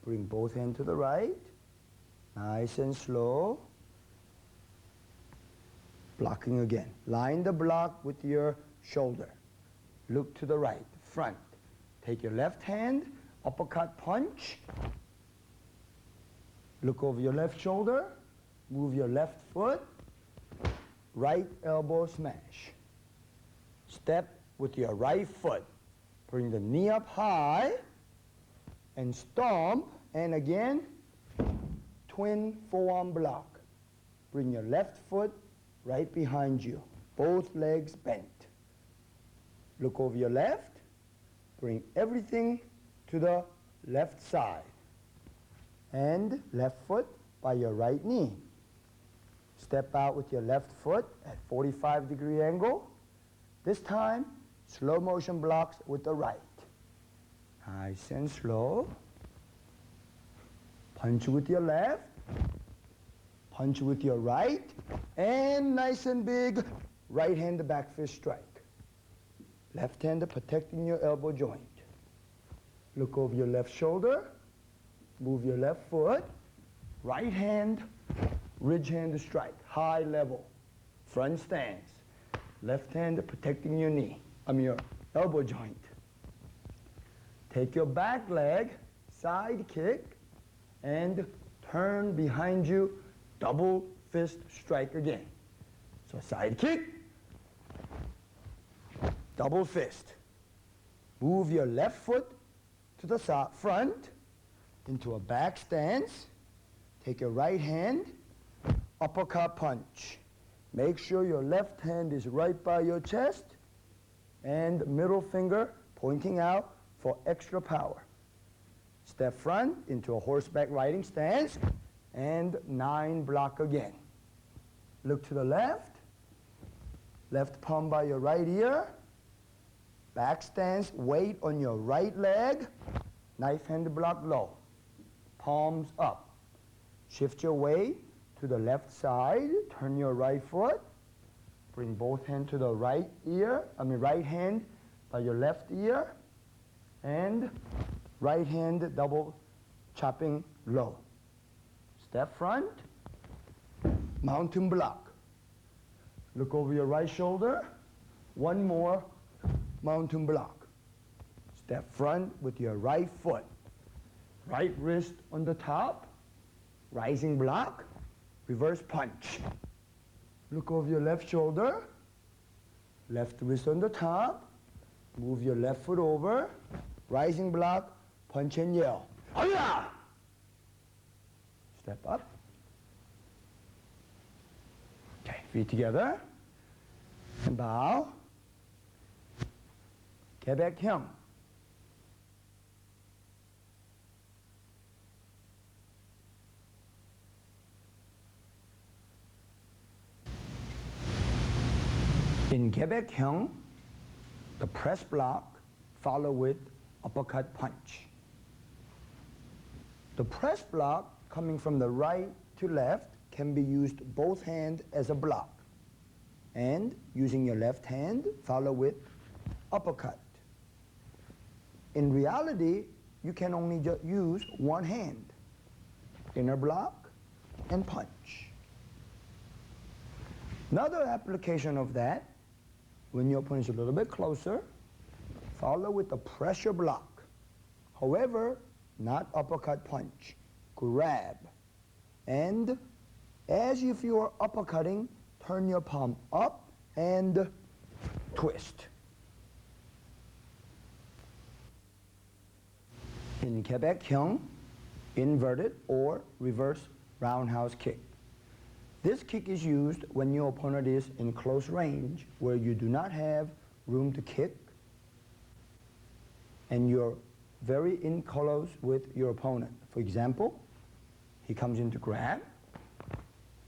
bring both hands to the right, nice and slow. Blocking again. Line the block with your shoulder. Look to the right, front. Take your left hand, uppercut punch. Look over your left shoulder, move your left foot, right elbow smash. Step with your right foot. Bring the knee up high and stomp, and again, twin forearm block. Bring your left foot right behind you, both legs bent. Look over your left, bring everything to the left side. And left foot by your right knee. Step out with your left foot at 45-degree angle. This time, slow motion blocks with the right. Nice and slow. Punch with your left. Punch with your right. And nice and big, right hand back fist strike. Left hand protecting your elbow joint. Look over your left shoulder. Move your left foot. Right hand, ridge hand strike, high level. Front stance. Left hand protecting your knee, your elbow joint. Take your back leg, side kick, and turn behind you, double fist strike again. So side kick, double fist. Move your left foot to the front into a back stance. Take your right hand, uppercut punch. Make sure your left hand is right by your chest and middle finger pointing out for extra power. Step front into a horseback riding stance and 9 block again. Look to the left, left palm by your right ear, back stance, weight on your right leg, knife hand block low, palms up. Shift your weight to the left side, turn your right foot, bring both hands to the right hand by your left ear, and right hand double chopping low. Step front, mountain block. Look over your right shoulder, one more mountain block. Step front with your right foot, right wrist on the top, rising block, reverse punch. Look over your left shoulder, left wrist on the top, move your left foot over, rising block, punch and yell. Hi-ya! Step up. Okay, feet together. And bow. Gye-Baek Hyung. In Gye-Baek Hyung, the press block follow with uppercut punch. The press block coming from the right to left can be used both hands as a block. And using your left hand, follow with uppercut. In reality, you can only use one hand. Inner block and punch. Another application of that, when your opponent is a little bit closer, follow with the pressure block. However, not uppercut punch. Grab. And as if you are uppercutting, turn your palm up and twist. In Gye-Baek Hyung, inverted or reverse roundhouse kick. This kick is used when your opponent is in close range where you do not have room to kick and you're very in close with your opponent. For example, he comes in to grab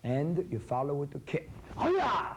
and you follow with the kick. Hi-ya!